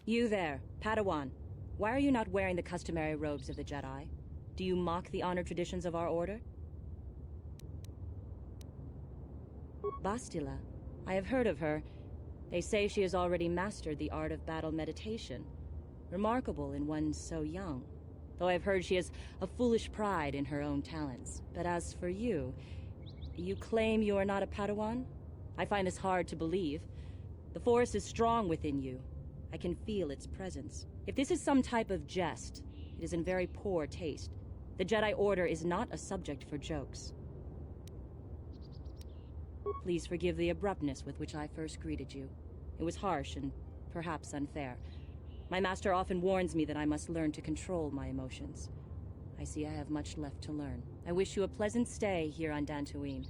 You there, Padawan. Why are you not wearing the customary robes of the Jedi? Do you mock the honor traditions of our order? Bastila. I have heard of her. They say she has already mastered the art of battle meditation. Remarkable in one so young. Though I've heard she has a foolish pride in her own talents. But as for you, you claim you are not a Padawan? I find this hard to believe. The Force is strong within you. I can feel its presence. If this is some type of jest, it is in very poor taste. The Jedi Order is not a subject for jokes. Please forgive the abruptness with which I first greeted you. It was harsh and perhaps unfair. My master often warns me that I must learn to control my emotions. I see I have much left to learn. I wish you a pleasant stay here on Dantooine.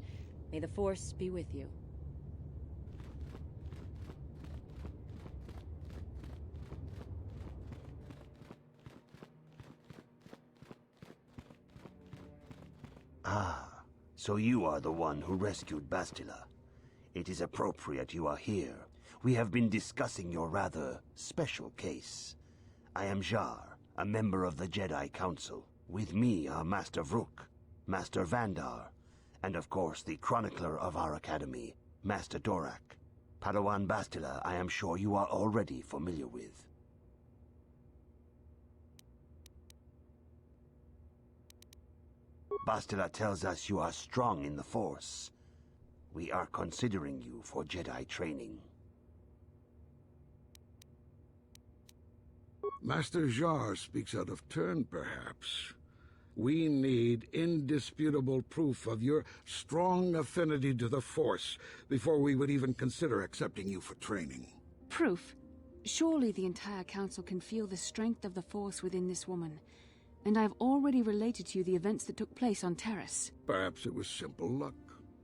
May the Force be with you. Ah, so you are the one who rescued Bastila. It is appropriate you are here. We have been discussing your rather special case. I am Jar, a member of the Jedi Council. With me are Master Vrook, Master Vandar, and of course the chronicler of our academy, Master Dorak. Padawan Bastila, I am sure you are already familiar with. Bastila tells us you are strong in the Force. We are considering you for Jedi training. Master Jar speaks out of turn, perhaps. We need indisputable proof of your strong affinity to the Force before we would even consider accepting you for training. Proof? Surely the entire Council can feel the strength of the Force within this woman. And I've already related to you the events that took place on Terrace. Perhaps it was simple luck.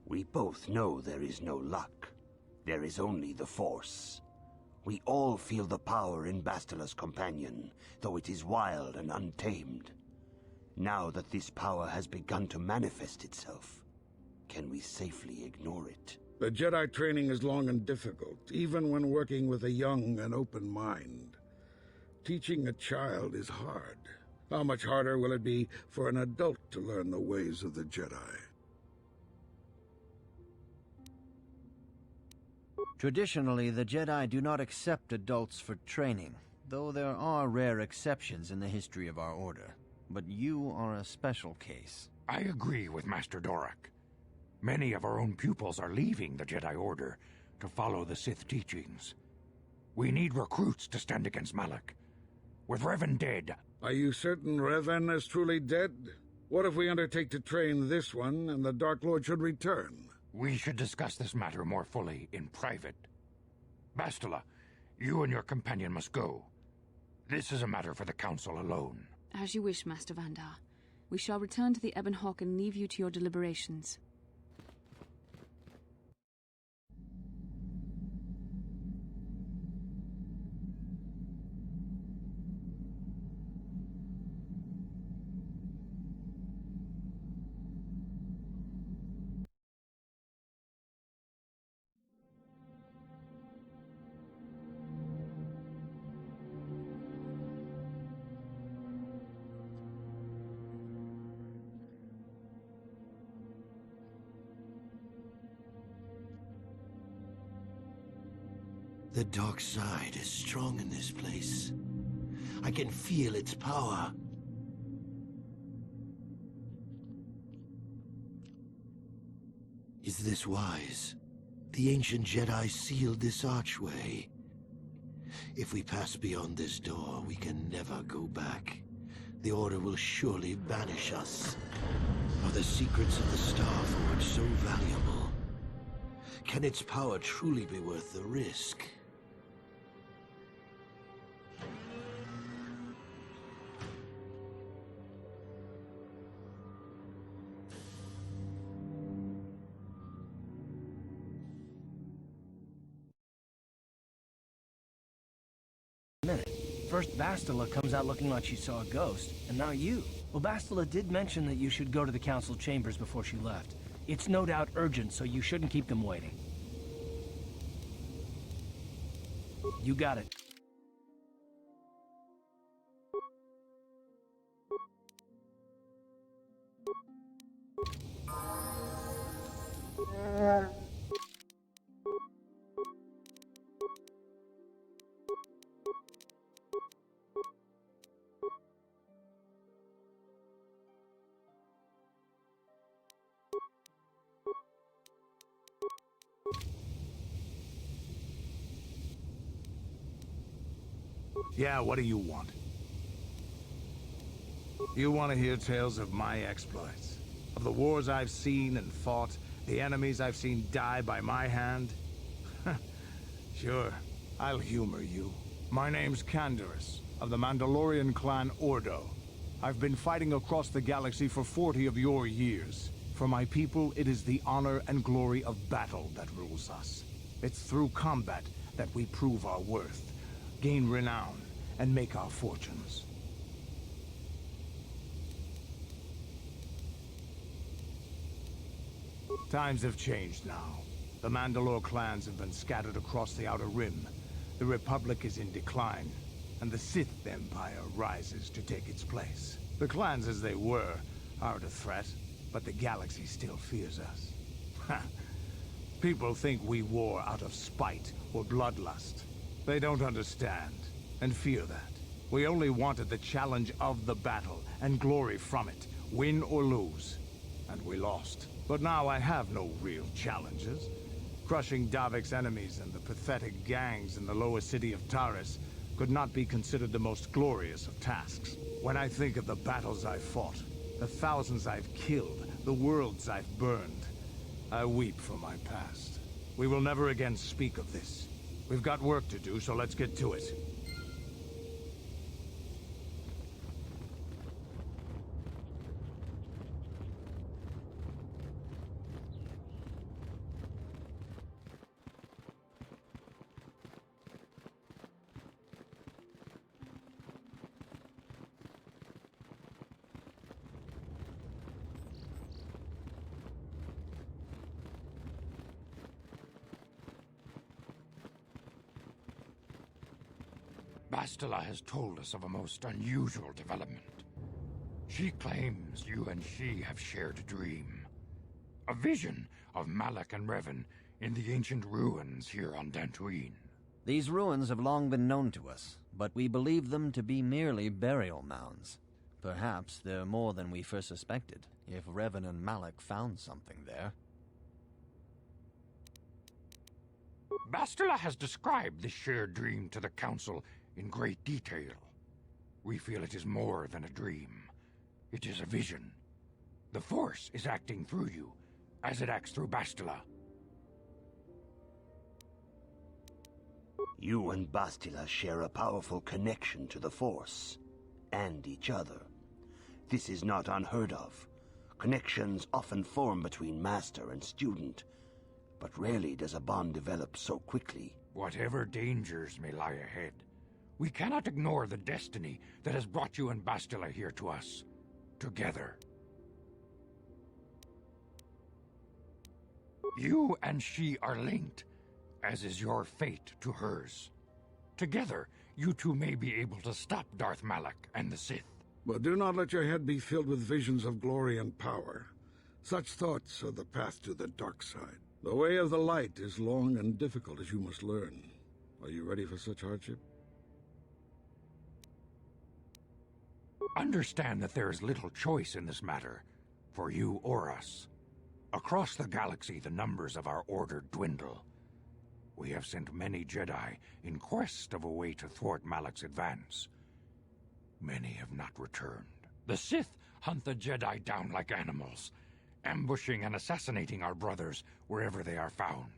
We both know there is no luck. There is only the Force. We all feel the power in Bastila's companion, though it is wild and untamed. Now that this power has begun to manifest itself, can we safely ignore it? The Jedi training is long and difficult, even when working with a young and open mind. Teaching a child is hard. How much harder will it be for an adult to learn the ways of the Jedi? Traditionally, the Jedi do not accept adults for training, though there are rare exceptions in the history of our order. But you are a special case. I agree with Master Dorak. Many of our own pupils are leaving the Jedi Order to follow the Sith teachings. We need recruits to stand against Malak. With Revan dead... Are you certain Revan is truly dead? What if we undertake to train this one and the Dark Lord should return? We should discuss this matter more fully in private. Bastila, you and your companion must go. This is a matter for the Council alone. As you wish, Master Vandar. We shall return to the Ebon Hawk and leave you to your deliberations. The dark side is strong in this place. I can feel its power. Is this wise? The ancient Jedi sealed this archway. If we pass beyond this door, we can never go back. The Order will surely banish us. Are the secrets of the Star Forge so valuable? Can its power truly be worth the risk? First Bastila comes out looking like she saw a ghost, and now you. Well, Bastila did mention that you should go to the council chambers before she left. It's no doubt urgent, so you shouldn't keep them waiting. You got it. Yeah, what do you want? You want to hear tales of my exploits? Of the wars I've seen and fought, the enemies I've seen die by my hand? Sure, I'll humor you. My name's Canderous, of the Mandalorian clan Ordo. I've been fighting across the galaxy for 40 of your years. For my people, it is the honor and glory of battle that rules us. It's through combat that we prove our worth, gain renown, and make our fortunes. Times have changed now. The Mandalore clans have been scattered across the Outer Rim. The Republic is in decline, and the Sith Empire rises to take its place. The clans as they were aren't a threat, but the galaxy still fears us. Ha! People think we war out of spite or bloodlust. They don't understand, and fear that. We only wanted the challenge of the battle, and glory from it, win or lose. And we lost. But now I have no real challenges. Crushing Davik's enemies and the pathetic gangs in the lower city of Taris could not be considered the most glorious of tasks. When I think of the battles I've fought, the thousands I've killed, the worlds I've burned, I weep for my past. We will never again speak of this. We've got work to do, so let's get to it. Bastila has told us of a most unusual development. She claims you and she have shared a dream. A vision of Malak and Revan in the ancient ruins here on Dantooine. These ruins have long been known to us, but we believe them to be merely burial mounds. Perhaps they're more than we first suspected, if Revan and Malak found something there. Bastila has described this shared dream to the Council in great detail. We feel it is more than a dream. It is a vision. The Force is acting through you, as it acts through Bastila. You and Bastila share a powerful connection to the Force, and each other. This is not unheard of. Connections often form between master and student, but rarely does a bond develop so quickly. Whatever dangers may lie ahead, we cannot ignore the destiny that has brought you and Bastila here to us, together. You and she are linked, as is your fate to hers. Together, you two may be able to stop Darth Malak and the Sith. But do not let your head be filled with visions of glory and power. Such thoughts are the path to the dark side. The way of the light is long and difficult, as you must learn. Are you ready for such hardship? Understand that there is little choice in this matter, for you or us. Across the galaxy, the numbers of our order dwindle. We have sent many Jedi in quest of a way to thwart Malak's advance. Many have not returned. The Sith hunt the Jedi down like animals, ambushing and assassinating our brothers wherever they are found.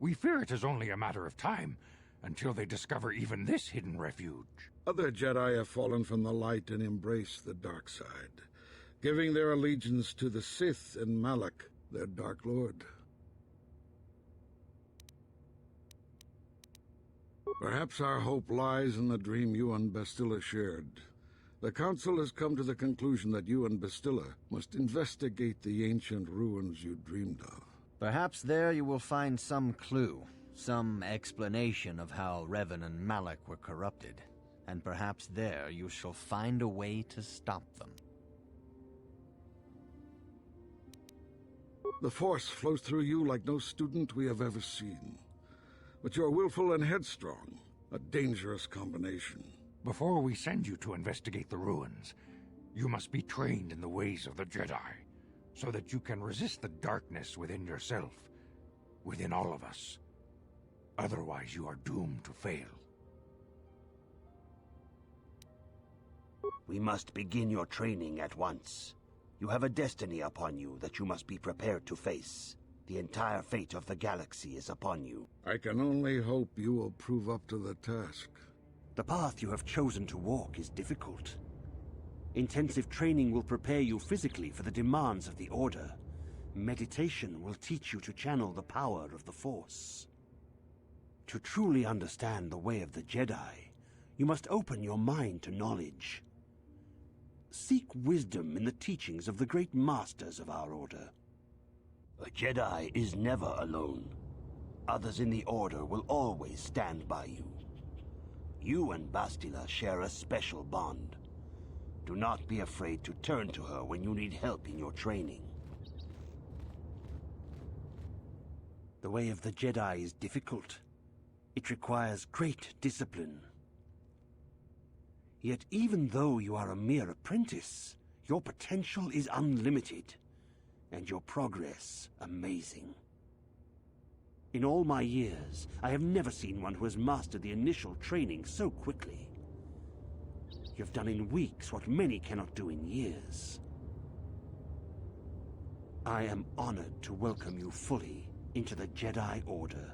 We fear it is only a matter of time until they discover even this hidden refuge. Other Jedi have fallen from the light and embraced the dark side, giving their allegiance to the Sith and Malak, their Dark Lord. Perhaps our hope lies in the dream you and Bastila shared. The Council has come to the conclusion that you and Bastila must investigate the ancient ruins you dreamed of. Perhaps there you will find some clue, some explanation of how Revan and Malak were corrupted. And perhaps there you shall find a way to stop them. The Force flows through you like no student we have ever seen. But you're willful and headstrong, a dangerous combination. Before we send you to investigate the ruins, you must be trained in the ways of the Jedi, so that you can resist the darkness within yourself, within all of us. Otherwise, you are doomed to fail. We must begin your training at once. You have a destiny upon you that you must be prepared to face. The entire fate of the galaxy is upon you. I can only hope you will prove up to the task. The path you have chosen to walk is difficult. Intensive training will prepare you physically for the demands of the Order. Meditation will teach you to channel the power of the Force. To truly understand the way of the Jedi, you must open your mind to knowledge. Seek wisdom in the teachings of the great masters of our Order. A Jedi is never alone. Others in the Order will always stand by you. You and Bastila share a special bond. Do not be afraid to turn to her when you need help in your training. The way of the Jedi is difficult. It requires great discipline. Yet even though you are a mere apprentice, your potential is unlimited, and your progress amazing. In all my years, I have never seen one who has mastered the initial training so quickly. You've done in weeks what many cannot do in years. I am honored to welcome you fully into the Jedi Order.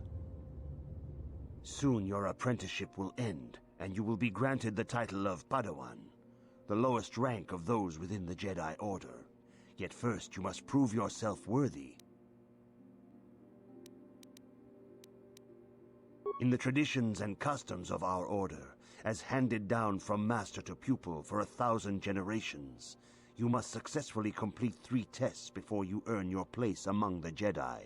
Soon your apprenticeship will end, and you will be granted the title of Padawan, the lowest rank of those within the Jedi Order. Yet first you must prove yourself worthy. In the traditions and customs of our Order, as handed down from master to pupil for 1,000 generations, you must successfully complete 3 tests before you earn your place among the Jedi.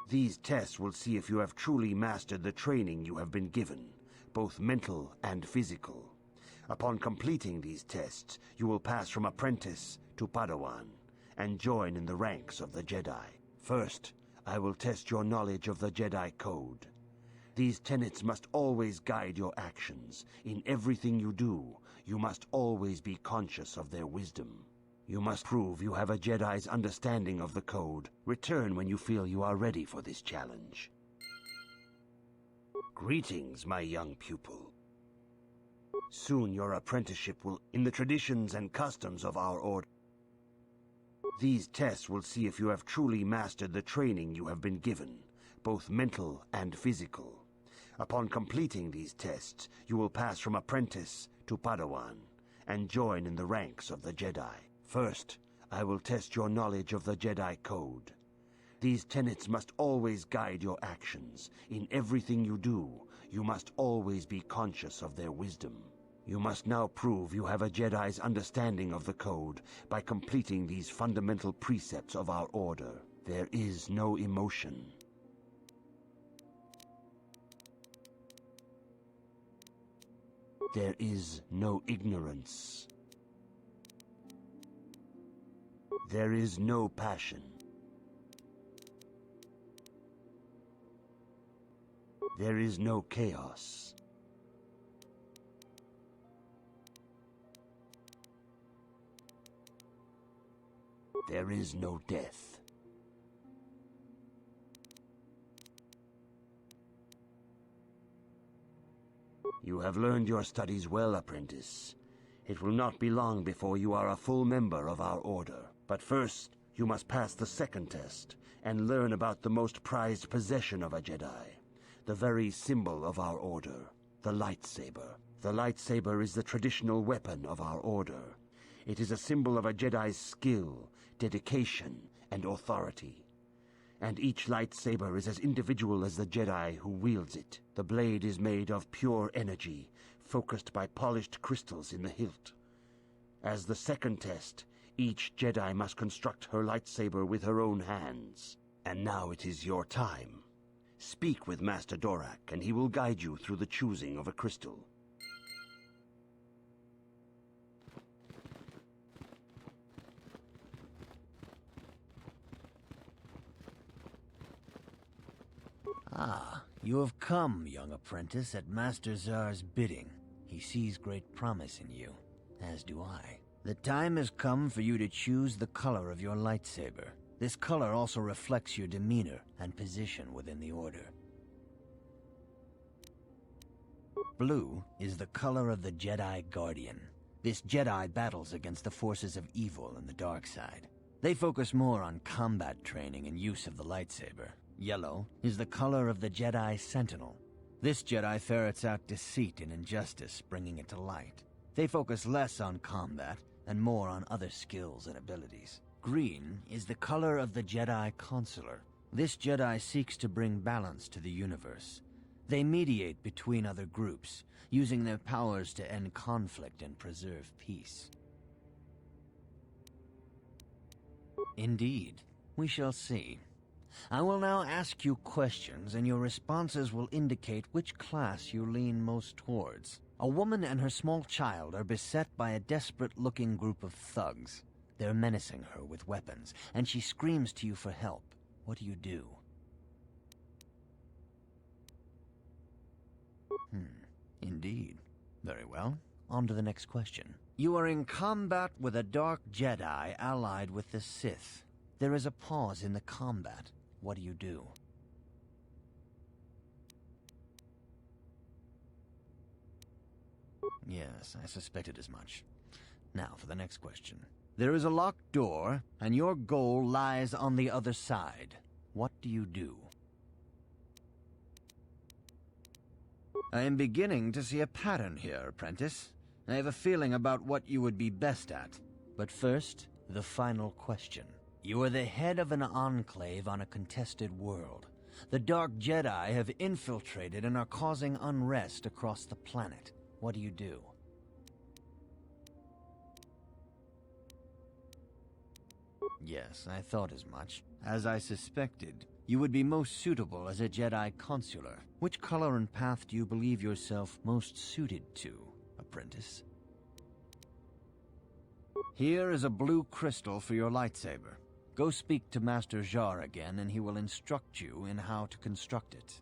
These tests will see if you have truly mastered the training you have been given, both mental and physical. Upon completing these tests, you will pass from apprentice to Padawan, and join in the ranks of the Jedi. First, I will test your knowledge of the Jedi Code. These tenets must always guide your actions. In everything you do, you must always be conscious of their wisdom. You must prove you have a Jedi's understanding of the Code. Return when you feel you are ready for this challenge. Greetings, my young pupil. Soon your apprenticeship will, in the traditions and customs of our Order. These tests will see if you have truly mastered the training you have been given, both mental and physical. Upon completing these tests, you will pass from apprentice to Padawan, and join in the ranks of the Jedi. First, I will test your knowledge of the Jedi Code. These tenets must always guide your actions. In everything you do, you must always be conscious of their wisdom. You must now prove you have a Jedi's understanding of the Code by completing these fundamental precepts of our Order. There is no emotion. There is no ignorance. There is no passion. There is no chaos. There is no death. You have learned your studies well, apprentice. It will not be long before you are a full member of our Order. But first, you must pass the second test and learn about the most prized possession of a Jedi, the very symbol of our Order, the lightsaber. The lightsaber is the traditional weapon of our Order. It is a symbol of a Jedi's skill, dedication, and authority. And each lightsaber is as individual as the Jedi who wields it. The blade is made of pure energy, focused by polished crystals in the hilt. As the second test, each Jedi must construct her lightsaber with her own hands. And now it is your time. Speak with Master Dorak, and he will guide you through the choosing of a crystal. Ah, you have come, young apprentice, at Master Zar's bidding. He sees great promise in you, as do I. The time has come for you to choose the color of your lightsaber. This color also reflects your demeanor and position within the Order. Blue is the color of the Jedi Guardian. This Jedi battles against the forces of evil and the dark side. They focus more on combat training and use of the lightsaber. Yellow is the color of the Jedi Sentinel. This Jedi ferrets out deceit and injustice, bringing it to light. They focus less on combat and more on other skills and abilities. Green is the color of the Jedi Consular. This Jedi seeks to bring balance to the universe. They mediate between other groups, using their powers to end conflict and preserve peace. Indeed, we shall see. I will now ask you questions, and your responses will indicate which class you lean most towards. A woman and her small child are beset by a desperate-looking group of thugs. They're menacing her with weapons, and she screams to you for help. What do? Indeed. Very well. On to the next question. You are in combat with a dark Jedi allied with the Sith. There is a pause in the combat. What do? Yes, I suspected as much. Now for the next question. There is a locked door, and your goal lies on the other side. What do? I am beginning to see a pattern here, apprentice. I have a feeling about what you would be best at. But first, the final question. You are the head of an enclave on a contested world. The Dark Jedi have infiltrated and are causing unrest across the planet. What do? Yes, I thought as much. As I suspected, you would be most suitable as a Jedi Consular. Which color and path do you believe yourself most suited to, apprentice? Here is a blue crystal for your lightsaber. Go speak to Master Jar again, and he will instruct you in how to construct it.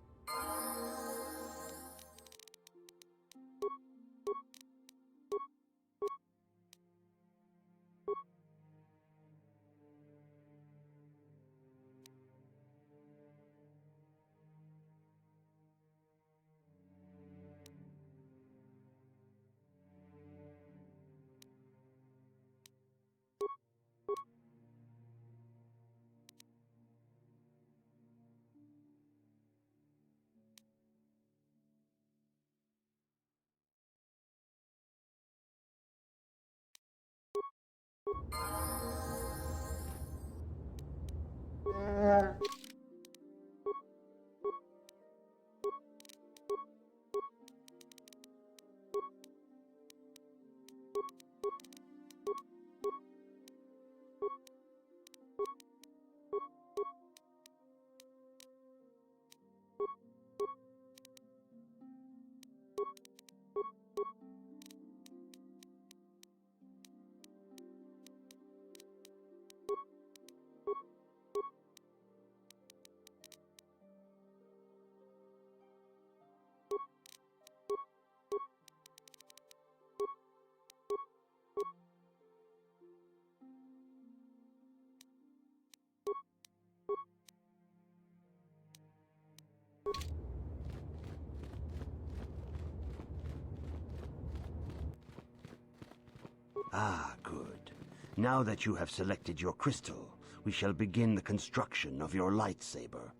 Ah, good. Now that you have selected your crystal, we shall begin the construction of your lightsaber.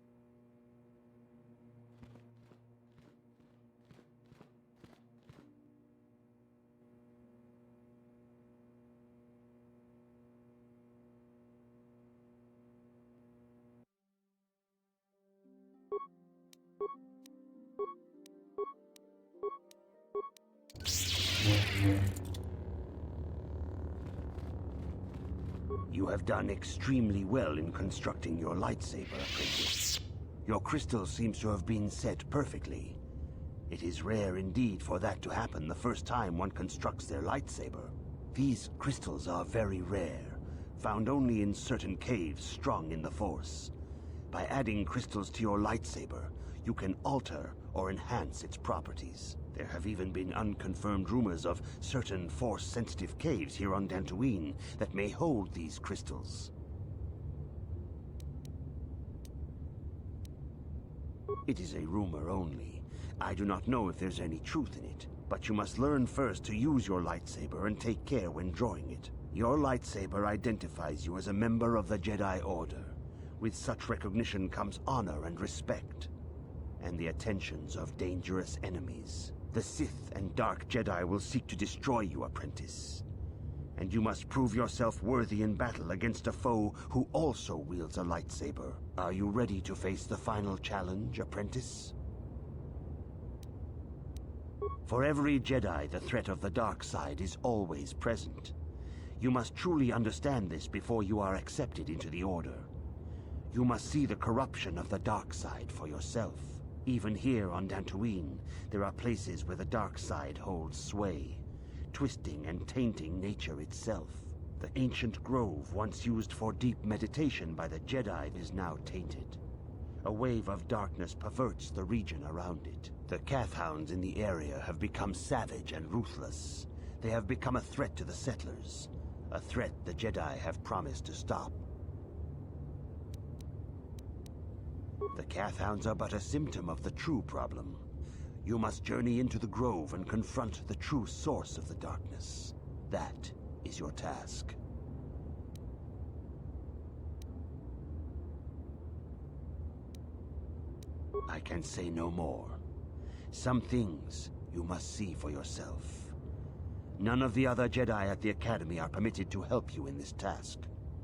You have done extremely well in constructing your lightsaber, apprentice. Your crystal seems to have been set perfectly. It is rare indeed for that to happen the first time one constructs their lightsaber. These crystals are very rare, found only in certain caves strung in the Force. By adding crystals to your lightsaber, you can alter or enhance its properties. There have even been unconfirmed rumors of certain Force-sensitive caves here on Dantooine that may hold these crystals. It is a rumor only. I do not know if there's any truth in it, but you must learn first to use your lightsaber and take care when drawing it. Your lightsaber identifies you as a member of the Jedi Order. With such recognition comes honor and respect, and the attentions of dangerous enemies. The Sith and Dark Jedi will seek to destroy you, apprentice. And you must prove yourself worthy in battle against a foe who also wields a lightsaber. Are you ready to face the final challenge, apprentice? For every Jedi, the threat of the dark side is always present. You must truly understand this before you are accepted into the Order. You must see the corruption of the dark side for yourself. Even here on Dantooine, there are places where the dark side holds sway, twisting and tainting nature itself. The ancient grove, once used for deep meditation by the Jedi, is now tainted. A wave of darkness perverts the region around it. The Kathhounds in the area have become savage and ruthless. They have become a threat to the settlers, a threat the Jedi have promised to stop. The Kathhounds are but a symptom of the true problem. You must journey into the grove and confront the true source of the darkness. That is your task. I can say no more. Some things you must see for yourself. None of the other Jedi at the Academy are permitted to help you in this task.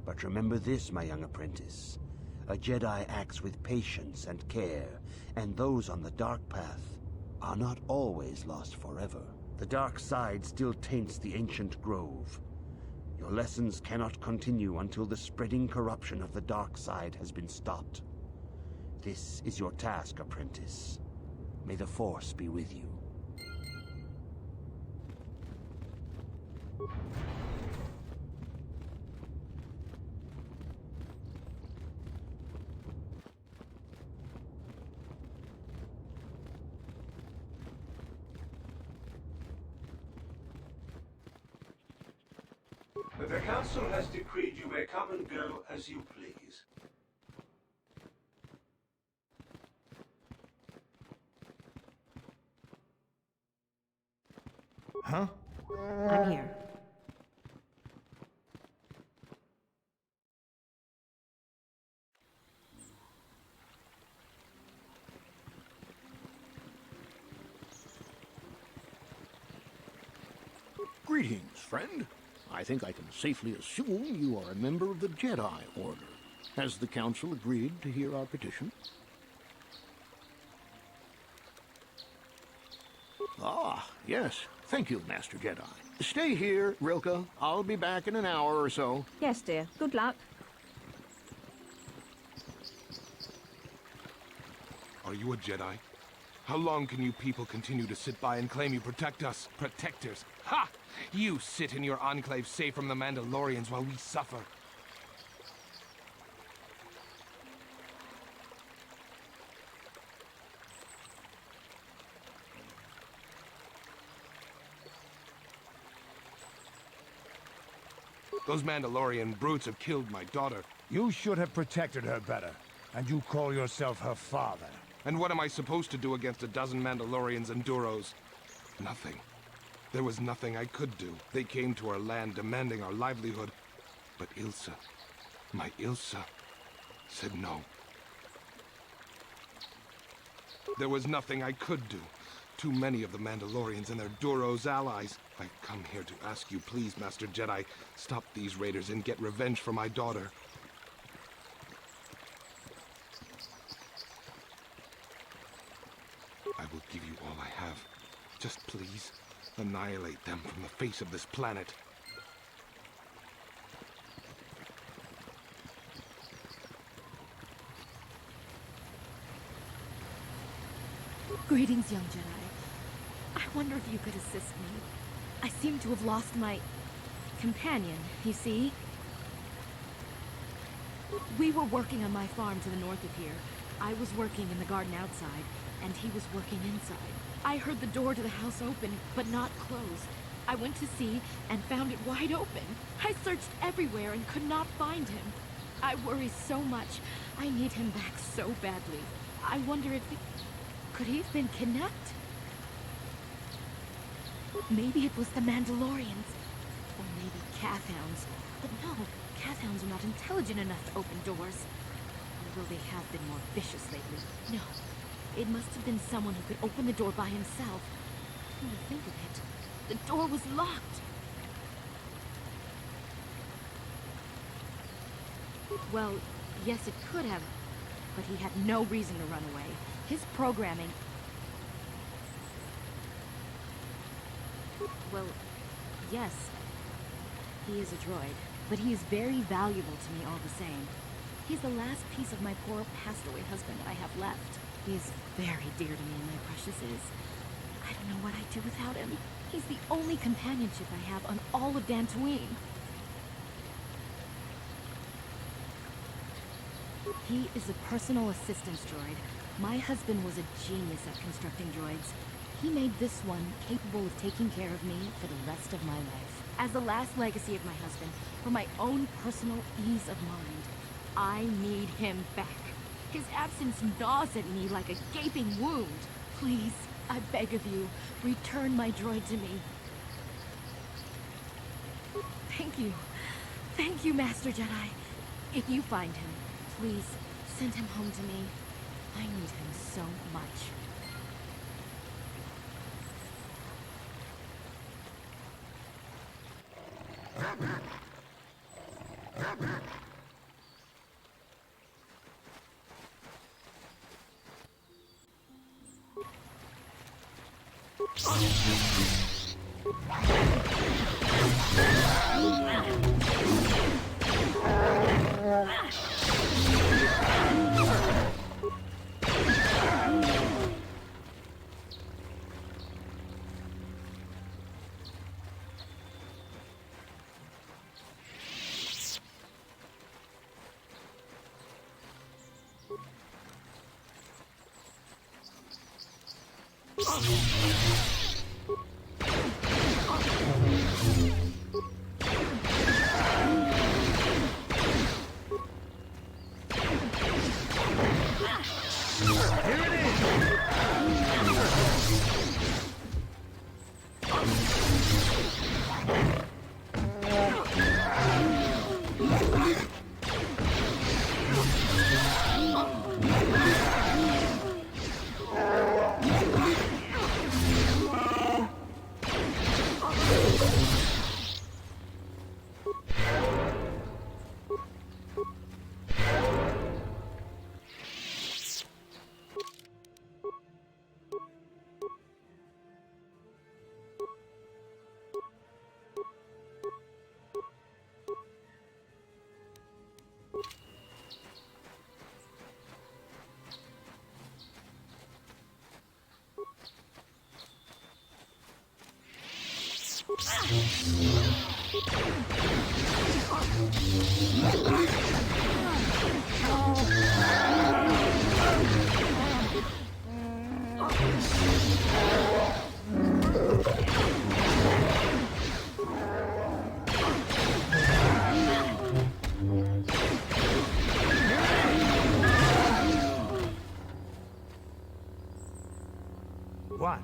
But remember this, my young apprentice. A Jedi acts with patience and care, and those on the dark path are not always lost forever. The dark side still taints the ancient grove. Your lessons cannot continue until the spreading corruption of the dark side has been stopped. This is your task, apprentice. May the Force be with you. The Council has decreed you may come and go as you please. Huh? I'm here. Greetings, friend. I think I can safely assume you are a member of the Jedi Order. Has the Council agreed to hear our petition? Ah, yes. Thank you, Master Jedi. Stay here, Rilka. I'll be back in an hour or so. Yes, dear. Good luck. Are you a Jedi? How long can you people continue to sit by and claim you protect us? Protectors? Ha! You sit in your enclave safe from the Mandalorians while we suffer. Those Mandalorian brutes have killed my daughter. You should have protected her better. And you call yourself her father. And what am I supposed to do against a dozen Mandalorians and Duros? Nothing. There was nothing I could do. They came to our land demanding our livelihood. But Ilsa, my Ilsa, said no. There was nothing I could do. Too many of the Mandalorians and their Duros allies. I've come here to ask you, please, Master Jedi, stop these raiders and get revenge for my daughter. I will give you all I have. Just please, annihilate them from the face of this planet. Greetings, young Jedi. I wonder if you could assist me. I seem to have lost my companion, you see? We were working on my farm to the north of here, I was working in the garden outside, and he was working inside. I heard the door to the house open, but not close. I went to see and found it wide open. I searched everywhere and could not find him. I worry so much. I need him back so badly. I wonder if could he have been kidnapped? Maybe it was the Mandalorians. Or maybe Cathhounds. But no, Cathhounds are not intelligent enough to open doors. Although they have been more vicious lately. No, it must have been someone who could open the door by himself. Come to think of it, the door was locked. Well, yes, it could have, but he had no reason to run away. His programming... Well, yes, he is a droid, but he is very valuable to me all the same. He's the last piece of my poor passed-away husband I have left. He is very dear to me, my precious is. I don't know what I'd do without him. He's the only companionship I have on all of Dantooine. He is a personal assistance droid. My husband was a genius at constructing droids. He made this one capable of taking care of me for the rest of my life. As the last legacy of my husband, for my own personal ease of mind, I need him back. His absence gnaws at me like a gaping wound. Please, I beg of you, return my droid to me. Thank you. Thank you, Master Jedi. If you find him, please send him home to me. I need him so much. What?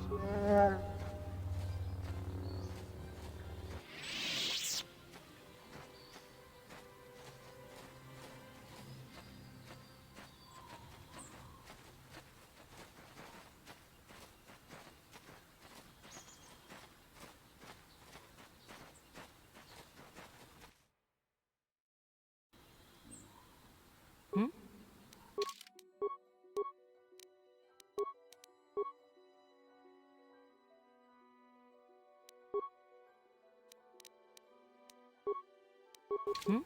Hmm?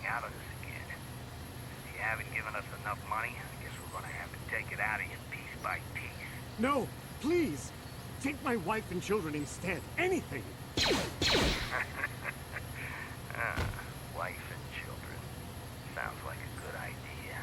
Out of this again. If you haven't given us enough money, I guess we're gonna have to take it out of you piece by piece. No, please! Take my wife and children instead. Anything! Wife and children. Sounds like a good idea.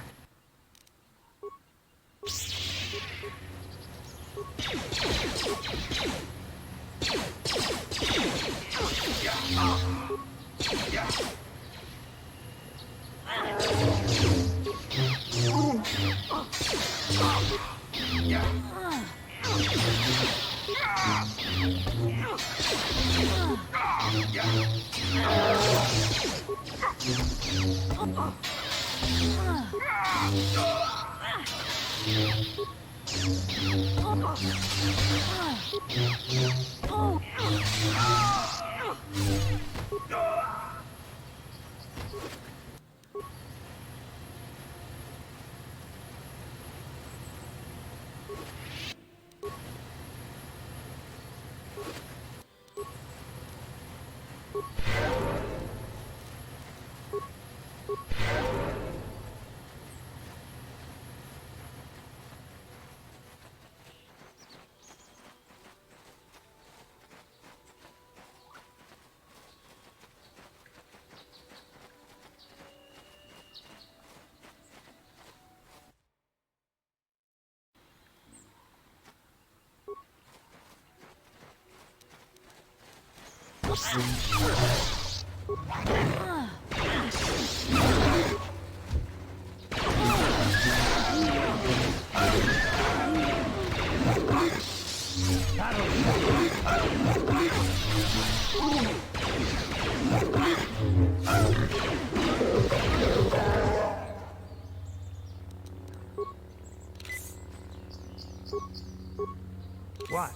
What?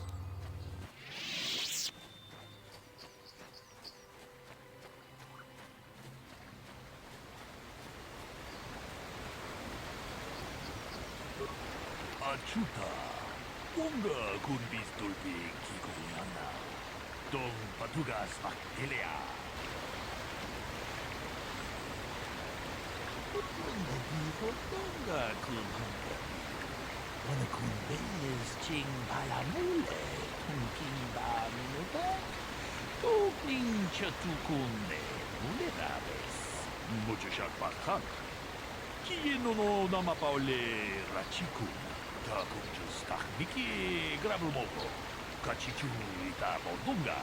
Achuta, unga kun bistulpi kikuyana, dong patugas baktelia. Unga biko donga kun hunga. Wana kun beles ching palamule, kun kimba minuta, tukling chatukunde, muleraves. Mucho shak bakhan. Kieno no namapaule rachikun. Takunjus takniki grabumoko. Kachichu ita bodunga.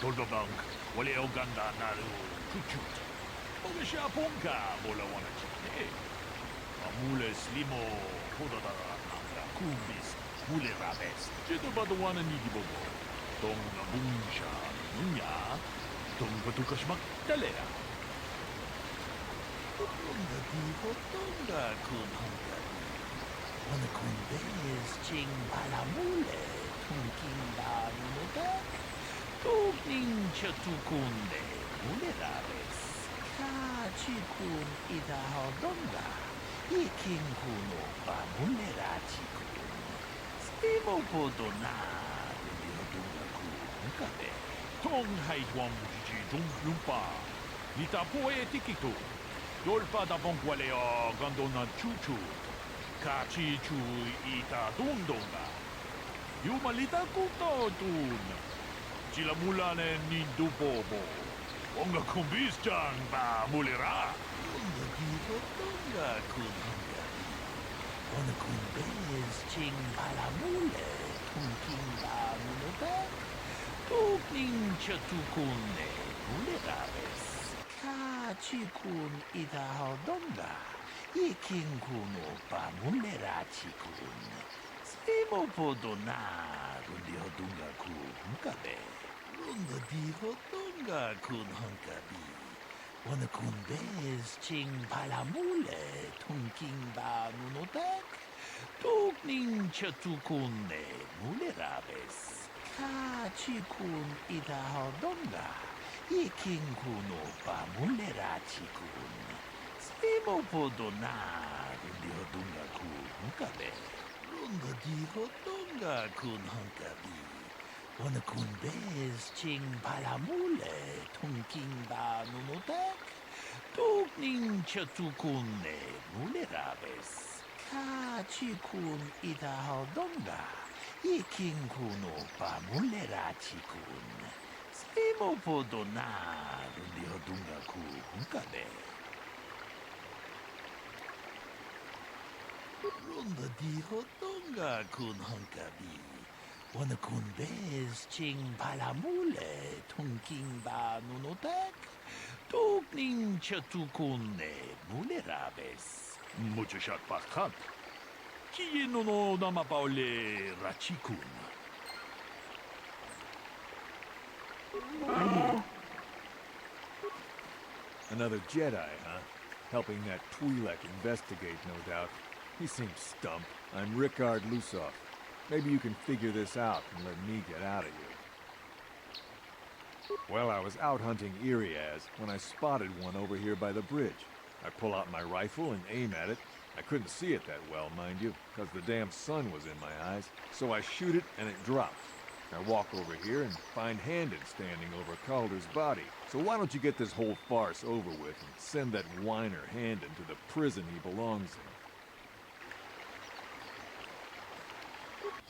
Doldobank, wale oganda naru kuchut. Ogasha ponka bola wana chikne. Amule slimo hodada nanga kumbis. Mule rabes. Jeto badawana nigibobo. Tonga bunsha nunya. Tonga tukashmak talea. Tonga diho tonga kun hongari. Wana kun bes ching palamule. Tunking ba nunoda. Tugning chatukunde. Mule rabes. Kachikun ida hodonga. Ikin kuno ba mule rachikun. Stimo podona. Dunga kun kabe. Tong hai wam jiji dung lumpa. Nita poe tikito. Dolpa da bonqualeo gandona chuchu. Kachi chu ita dundonga. Yumalita kuto tun. Chilamulane nindu bobo. Onga kumbis jang ba mulira. Onga kito tonga kun hangari. Onga kumbis ching palamule. Tunking ba munobe. Tugning chatukunde. Mulirabes. Kachikun ida hodonga. Ikin kuno pa mulerachikun. Stimo podona. Rundi hodunga kun kabe. Runda di hodunga kun hankabi. Wana kun bez ching palamule. Tunking ba nunotek. Tugning chatukunde. Mulerabes. Kachikun ida hodonga. Ikin kuno pa mulerachikun. Stimo podona. Rundi hodunga kun kabe. Runda di hodunga kun hankabi. Wana kun bez ching palamule. Tunking ba nunotek. Tugning chatukunne. Mulerabes. Kachikun ida hodonga. Ikin kuno pa mulerachikun. Stimo podona. Rundi hodunga kun kabe. Runda di hodunga kun hankabi. Wana kun bez ching palamule. Tunking ba nunotek. Tugning chatukunne. Mulerabes. Mucho shak bakhan. Kieno no namapaule rachikun. Another Jedi, huh? Helping that Twi'lek investigate, no doubt. He seems stumped. I'm Rickard Lusoff. Maybe you can figure this out and let me get out of here. Well, I was out hunting Iriaz when I spotted one over here by the bridge. I pull out my rifle and aim at it. I couldn't see it that well, mind you, because the damn sun was in my eyes. So I shoot it and it drops. I walk over here and find Handon standing over Calder's body. So why don't you get this whole farce over with and send that whiner Handon to the prison he belongs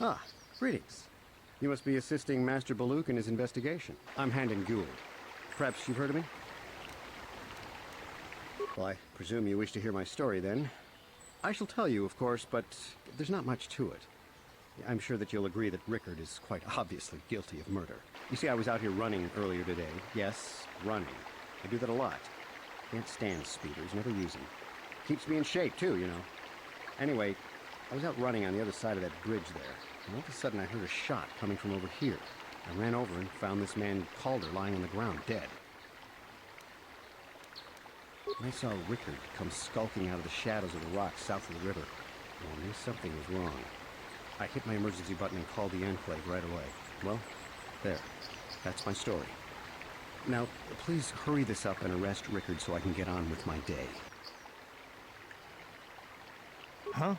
in? Ah, greetings. You must be assisting Master Baluk in his investigation. I'm Handon Gould. Perhaps you've heard of me? Well, I presume you wish to hear my story, then. I shall tell you, of course, but there's not much to it. I'm sure that you'll agree that Rickard is quite obviously guilty of murder. You see, I was out here running earlier today. Yes, running. I do that a lot. Can't stand speeders, never use them. Keeps me in shape, too, you know. Anyway, I was out running on the other side of that bridge there, and all of a sudden I heard a shot coming from over here. I ran over and found this man Calder lying on the ground, dead. And I saw Rickard come skulking out of the shadows of the rocks south of the river. And I knew something was wrong. I hit my emergency button and called the Enclave right away. Well, there. That's my story. Now, please hurry this up and arrest Rickard so I can get on with my day. Huh?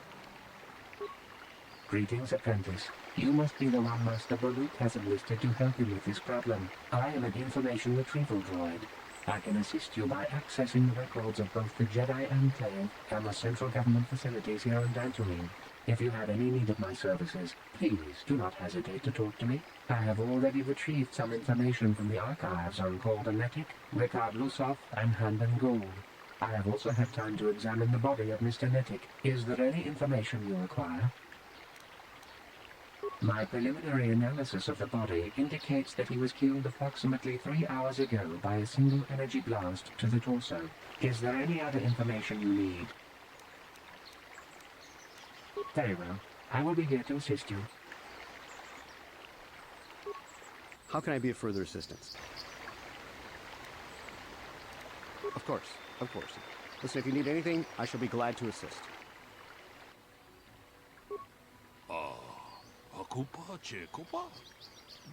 Greetings, apprentice. You must be the one Master Baluk has enlisted to help him with this problem. I am an information retrieval droid. I can assist you by accessing the records of both the Jedi Enclave and the central government facilities here on Dantooine. If you have any need of my services, please do not hesitate to talk to me. I have already retrieved some information from the archives on Calder Metic, Rickard Lusoff, and Handon Gould. I have also had time to examine the body of Mr. Nettic. Is there any information you require? My preliminary analysis of the body indicates that he was killed approximately 3 hours ago by a single energy blast to the torso. Is there any other information you need? Very well. I will be here to assist you. How can I be of further assistance? Of course, of course. Listen, if you need anything, I shall be glad to assist. Akupa Chekopa?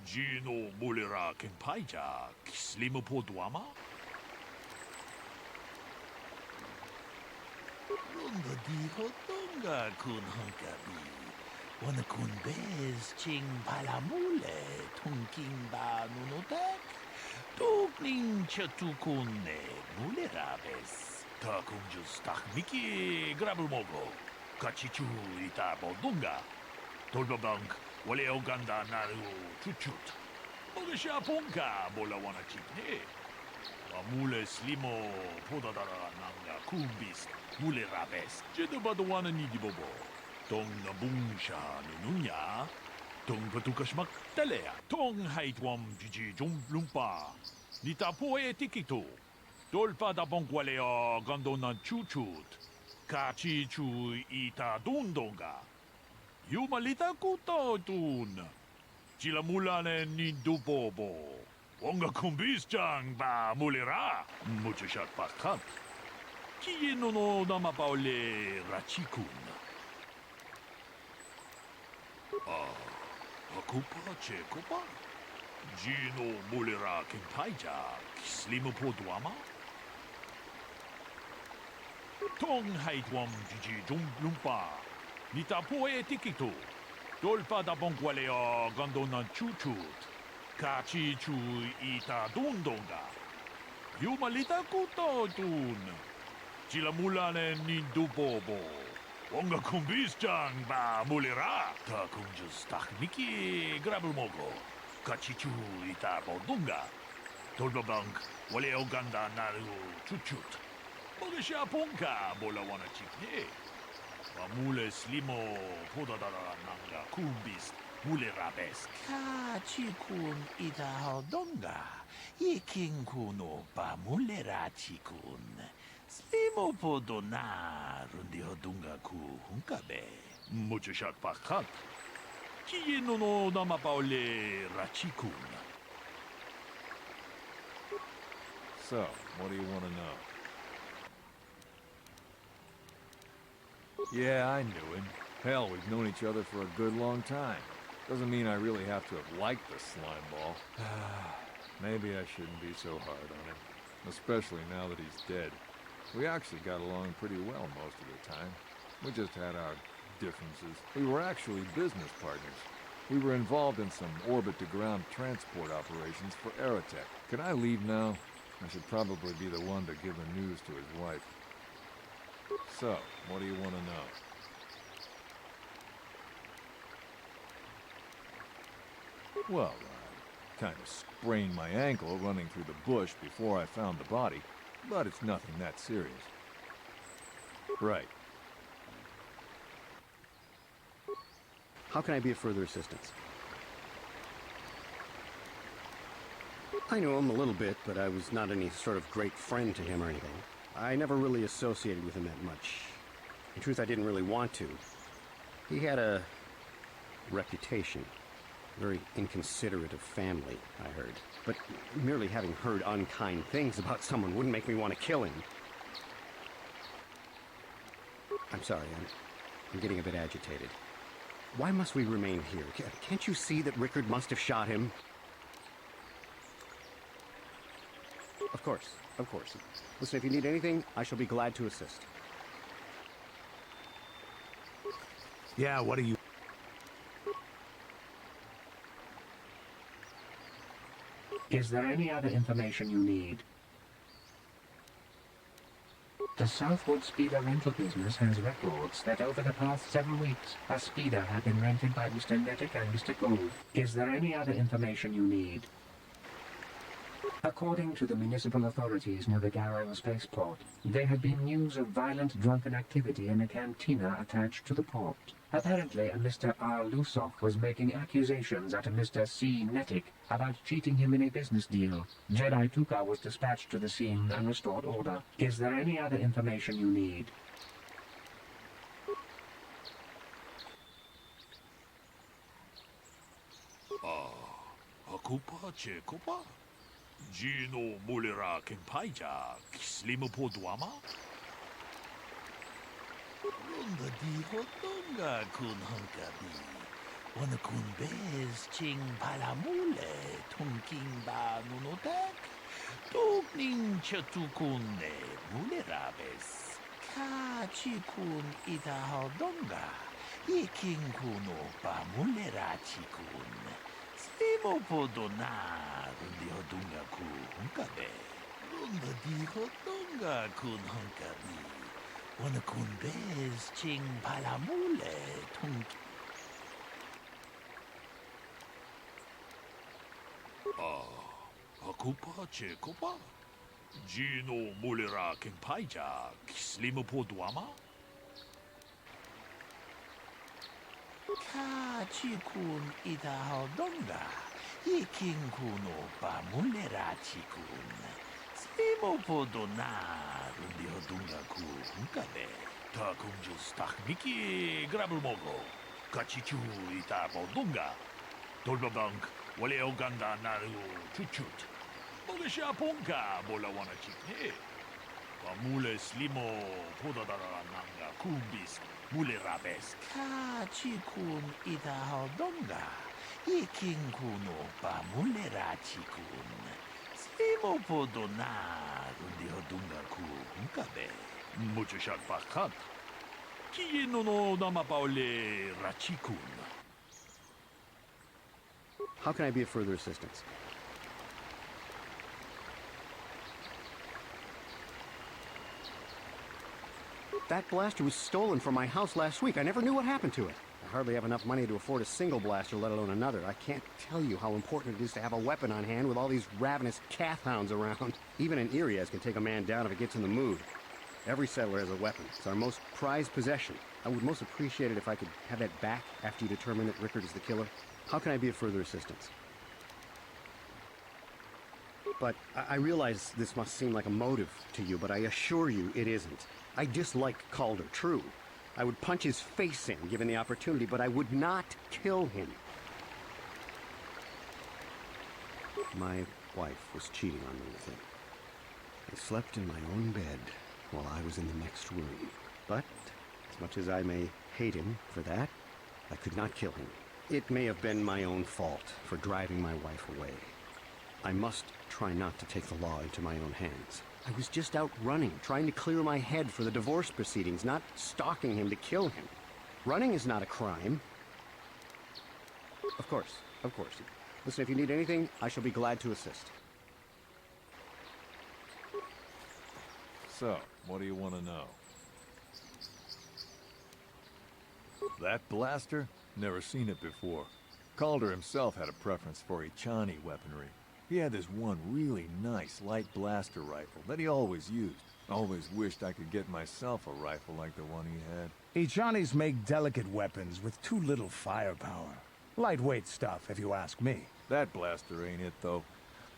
Gino Mulera Kempaija Kislimupo Duama? Runda di Hotonga kun Hunkabi. Wana kun bez ching palamule tunking ba nunotek. Tugning chatukune mulerabes. Takunjus takmiki grabulmogo. Kachichu itabo dunga. Tolbabank wale oganda naru chuchut. Mogasha ponka bola wana chipne. Wamule slimo podadara nanga kumbis mulerabes. Jedabado wana nidibobo. Tong nabungsha nununya. Tong patukashmak talea. Tong haitwam jiji jum lumpa. Nitapo etikito. Tolpa da bonkwalea gandona chuchut. Kachi chu ita dundonga. Yumalita kuto tun. Chila mulane nindubobo. Wonga kumbis chang ba mulera. Muchashat pakat. Kiye no namapaole rachikun. Akupa Chekopa? Gino Mulera Kempaija Kislimupo Duama? Tong haitwam jiji jum lumpa. Nitapo etikito. Tolpa da bonkwalea gandona chuchut. Kachi chu ita dundonga. Yumalita kuto tun. Chila mulane nindubobo. Wonga kumbis chang ba mulera. Ta kunjus takmiki grabulmogo. Kachichu ita bodunga. Tolbabank wale oganda naru chuchut. Mogasha ponka bola wana chipne. Wamule slimo podadara nanga kumbis mulerabes. Kachikun ita hodonga. Ikin kuno ba mulera chikun. Slimo podona rundi hodunga ku hunkabe. Muchashat pakat. Kiye no namapaole rachikun. So, what do you want to know? Yeah, I knew him. Hell, we've known each other for a good long time. Doesn't mean I really have to have liked the slime ball. Maybe I shouldn't be so hard on him. Especially now that he's dead. We actually got along pretty well most of the time. We just had our differences. We were actually business partners. We were involved in some orbit-to-ground transport operations for Aerotech. Can I leave now? I should probably be the one to give the news to his wife. So, what do you want to know? Well, I kind of sprained my ankle running through the bush before I found the body, but it's nothing that serious. Right. How can I be of further assistance? I knew him a little bit, but I was not any sort of great friend to him or anything. I never really associated with him that much. In truth, I didn't really want to. He had a reputation. Very inconsiderate of family, I heard. But merely having heard unkind things about someone wouldn't make me want to kill him. I'm sorry, I'm getting a bit agitated. Why must we remain here? Can't you see that Rickard must have shot him? Of course, of course. Listen, if you need anything, I shall be glad to assist. Yeah, what are you... Is there any other information you need? The Southwood Speeder rental business has records that over the past 7 weeks, a speeder had been rented by Mr. Nettic and Mr. Gould. Is there any other information you need? According to the municipal authorities near the Garrow spaceport, there had been news of violent drunken activity in a cantina attached to the port. Apparently, a Mr. R. Lusov was making accusations at a Mr. C. Netic about cheating him in a business deal. Jedi Tuka was dispatched to the scene and restored order. Is there any other information you need? Akupa Chekopa? Gino Mulera Kenpaija, Slimapo Duama? Runda di Hotonga kun Hunkabi. Wana kun bez ching palamule, tunking ba nunotak. Tokning chatukune mulerabes. Ka chikun ita hodonga. Iking kuno ba mulera chikun. Slimo podona, rundi hodunga ku hunkabe. Runda di hodonga kun hunkabi. Wana kun bez ching palamule, tunking. Akupa Chekopa? Gino Mulera Kenpaija, Slimapo Duama? Ka chikun ita hodonga, iking kuno pa mulera chikun. Slimapo dona, rundi hodunga ku hunkabe. Ta kunjus takmiki grabulmogo, kachichu ita bodunga. Dolbabank. Wale Oganda Naru Chuchut. Mogesha Ponka Bolawana Chikne. Pamule Slimo Podadara Nanga Kumbis Mule Rabes. Ka Chikun Ita Hodonga. Iking Kuno Pamule Rachikun. Slimo Podona Rundi Hodunga Ku Hunkabe. Muchushat Bakat. Kieno no Namapaole Rachikun. How can I be of further assistance? That blaster was stolen from my house last week. I never knew what happened to it. I hardly have enough money to afford a single blaster, let alone another. I can't tell you how important it is to have a weapon on hand with all these ravenous calf hounds around. Even an Irias can take a man down if it gets in the mood. Every settler has a weapon. It's our most prized possession. I would most appreciate it if I could have that back after you determine that Rickard is the killer. How can I be of further assistance? But I realize this must seem like a motive to you, but I assure you it isn't. I dislike Calder, true. I would punch his face in, given the opportunity, but I would not kill him. My wife was cheating on me with him. I slept in my own bed while I was in the next room. But, as much as I may hate him for that, I could not kill him. It may have been my own fault for driving my wife away. I must try not to take the law into my own hands. I was just out running, trying to clear my head for the divorce proceedings, not stalking him to kill him. Running is not a crime. Of course, of course. Listen, if you need anything, I shall be glad to assist. So, what do you want to know? That blaster? Never seen it before. Calder himself had a preference for Echani weaponry. He had this one really nice light blaster rifle that he always used. Always wished I could get myself a rifle like the one he had. Echanis make delicate weapons with too little firepower. Lightweight stuff, if you ask me. That blaster ain't it, though.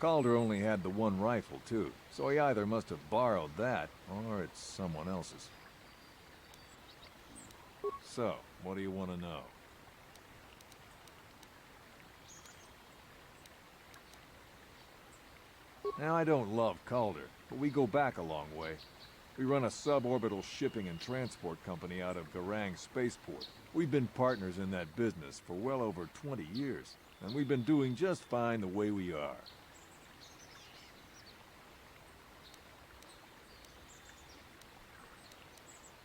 Calder only had the one rifle, too, so he either must have borrowed that, or it's someone else's. So, what do you want to know? Now, I don't love Calder, but we go back a long way. We run a suborbital shipping and transport company out of Garang Spaceport. We've been partners in that business for well over 20 years, and we've been doing just fine the way we are.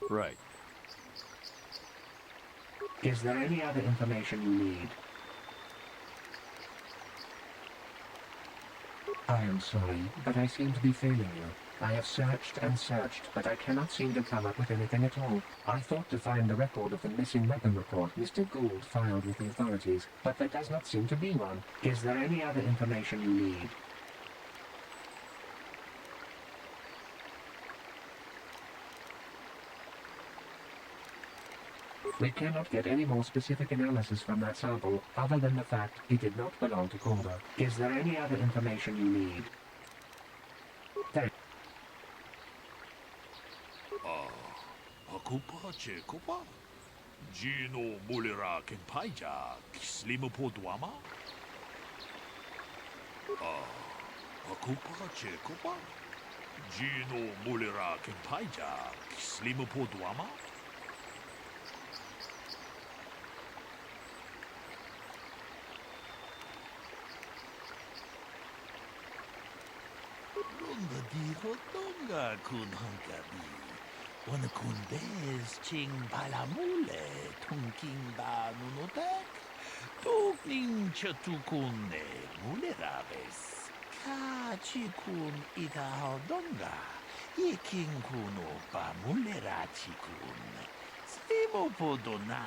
Right. Is there any other information you need? I am sorry, but I seem to be failing you. I have searched and searched, but I cannot seem to come up with anything at all. I thought to find the record of the missing weapon report Mr. Gould filed with the authorities, but there does not seem to be one. Is there any other information you need? We cannot get any more specific analysis from that sample other than the fact it did not belong to Calder. Is there any other information you need? Thank Akupa Chekopa? Gino Mulira Kenpaija, Slimupo Duama? Akupa Chekopa? Gino Mulira Kenpaija, Slimupo Duama? Ronda di Hotonga kun hankabi. Wana kun bez ching palamule tunking ba nunotek. Tukning chatukune mulerabes. Ka chikun ita hodonga. Yiking kuno ba mulera chikun. Simo podona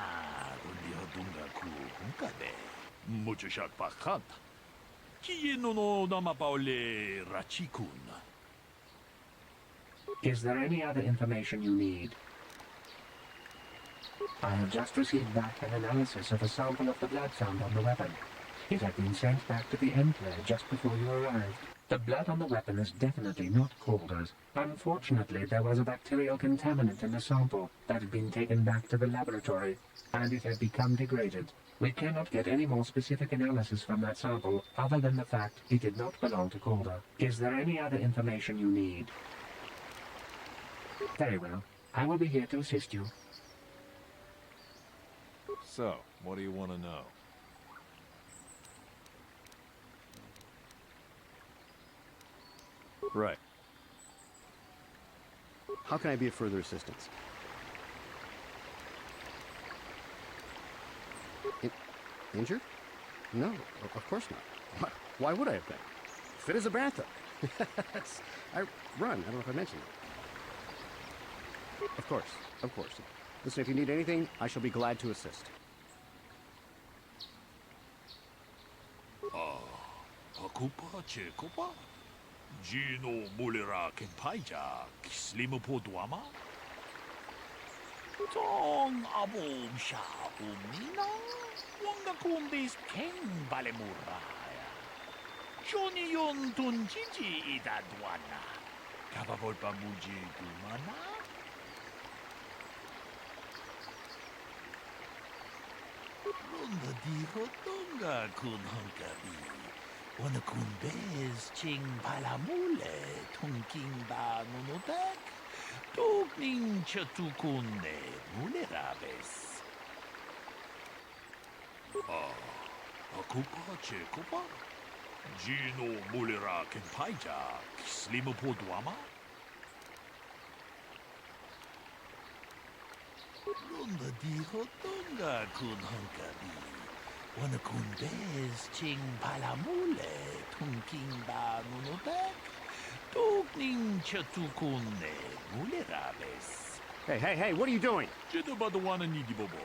rundi hodonga ku hunkabe. Mucho shak pakat. Is there any other information you need? I have just received back an analysis of a sample of the blood found on the weapon. It had been sent back to the Enclave just before you arrived. The blood on the weapon is definitely not Calder's. Unfortunately, there was a bacterial contaminant in the sample that had been taken back to the laboratory, and it had become degraded. We cannot get any more specific analysis from that sample other than the fact it did not belong to Calder. Is there any other information you need? Very well. I will be here to assist you. So, what do you want to know? Right. How can I be of further assistance? Injured? No, of course not. Why would I have been? Fit as a bathtub. I run. I don't know if I mentioned it. Of course, of course. Listen, if you need anything, I shall be glad to assist. Akupa Chekopa? Gino Mulira Kenpaija, Slimupo Duama? Tong Abom Sha Umina? Wanga Kumbis Ken Balemuraya. Johnny Yon Tunjiji Ida Duana. Kabavolpa Muji Dumana? Ronda di Hotonga kun hankabi. Wana kun bez ching palamule tunking ba nunotek. Tukning chatukune mulerabes. Akupa Chekopa? Gino Mulira Kenpaija, Slimupo Duama? Ronda di Hotonga kun hankabi. Wana kun bez ching palamule tunking ba nunotek. Tukning chatukune mulerabes. Hey, what are you doing? Jito ba dawana ni Dibobo?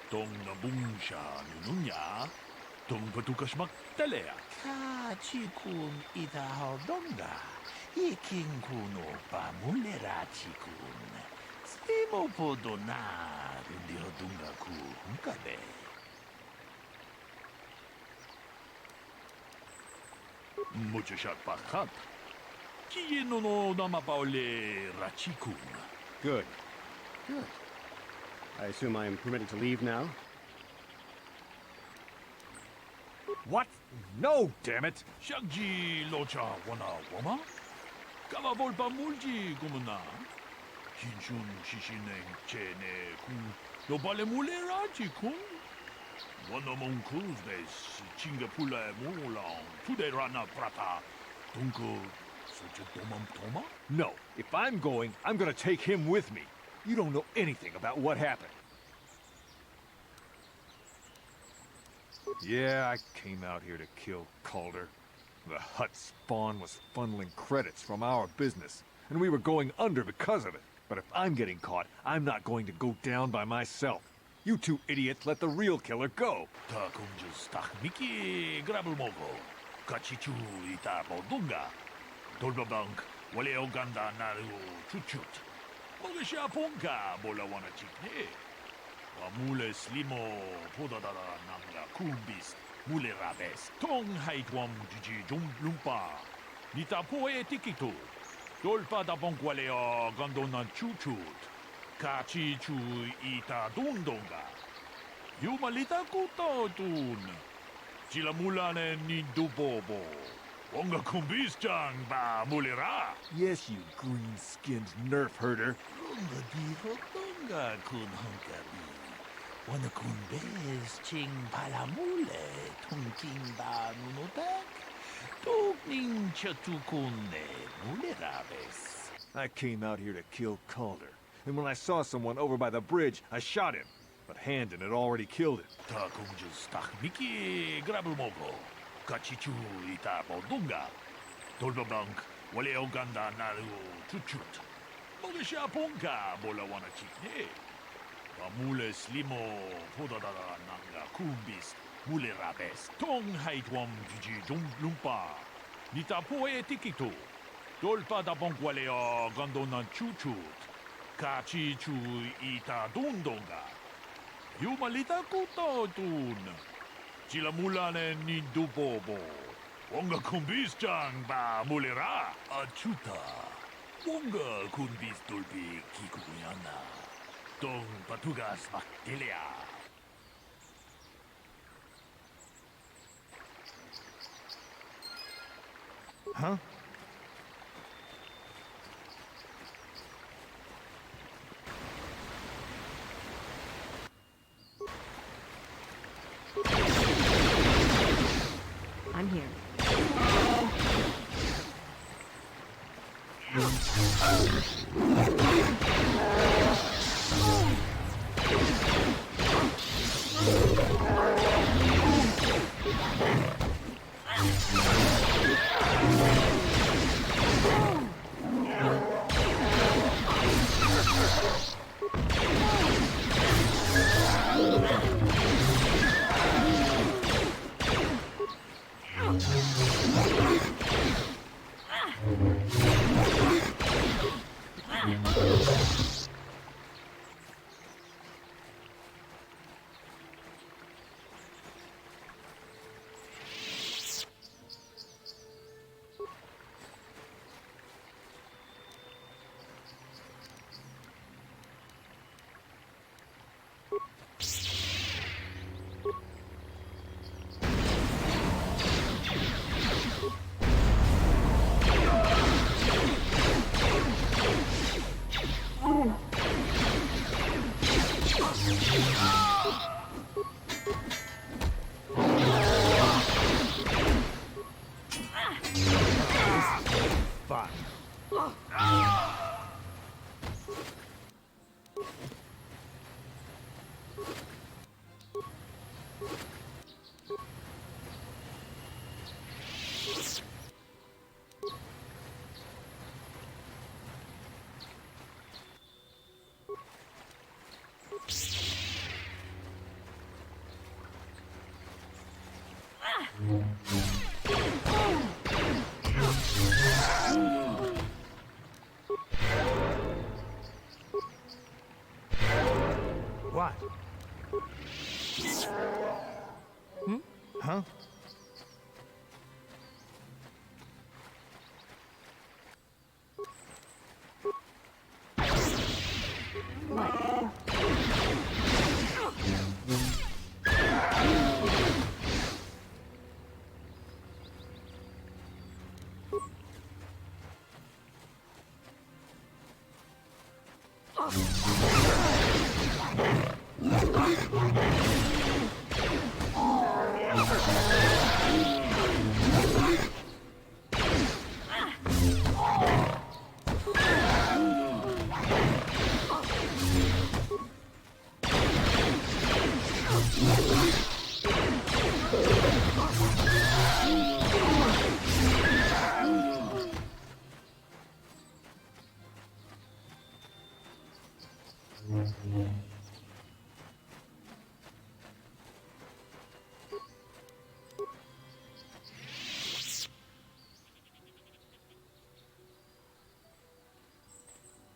Tong nabungsha nununya. Tong patukasmak talea. Ka chikun ita hodonga. Iking kuno pa mulera chikun. Simo podona rundi hodonga ku hunkabe. Mucho shak pakat. Kieno no namapaole rachikun. Good. Good. I assume I am permitted to leave now? What? No, damn it! Shagji locha wana wama? Kava volpa mulji gumuna. Kinchun shishineng chene kun. No bale mule raji kun. Wana mon cruz bes chingapula mulang. Tude rana prata. Tunko such a domam toma? No. If I'm going, I'm gonna take him with me. You don't know anything about what happened. Yeah, I came out here to kill Calder. The Hut spawn was funneling credits from our business, and we were going under because of it. But if I'm getting caught, I'm not going to go down by myself. You two idiots let the real killer go. Takunjus takmiki grabulmogo. Kachichu ita bodunga. Dolbabank, wale oganda naru chuchut. Mogisha ponka bola wana chikne. Mule slimo podadara nanga kumbis mule rabes tong haitwam jiji lumpa nita poe tikito dolpa da bonqualeo gondona chuchut kachi chu ita dundonga yumalita kuto tun chila mulane ni dubobo wonga kumbis chang ba mulera. Yes, you green-skinned nerf herder. Wonga diho donga kun honkabi. Wana kun bez ching palamule tung king ba nunotak. Tuk ning chatukune mulerabes. I came out here to kill Calder, and when I saw someone over by the bridge, I shot him. But Handon had already killed him. Ta kumjus tak miki grabulmogo. Kachichu ita bodunga. Dolbablank, wale oganda naru chuchut. Mogisha ponka bola wana chikne. Mule slimo podadara nanga kumbis mule rabes tong haitwam jiji lumpa nita poe tikito dolpa da bonqualeo gondona chuchut kachi chu ita dundonga yumalita kuto tun chila mulane ni dubobo wonga kumbis chang ba mulera achuta wonga kumbis dolpi kikuyana Dong Patugas Mactilia. Huh? I'm here. What? Huh?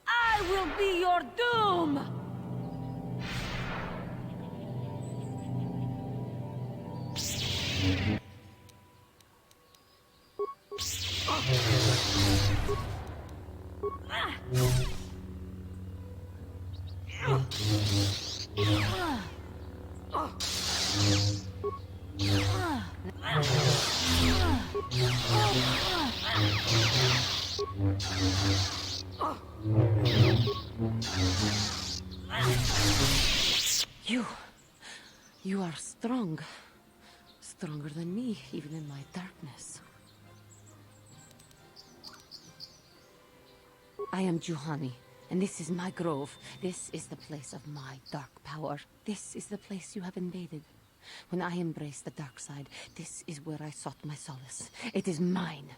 I will be your doom! You are strong. Stronger than me, even in my darkness. I am Juhani, and this is my grove. This is the place of my dark power. This is the place you have invaded. When I embraced the dark side, this is where I sought my solace. It is mine.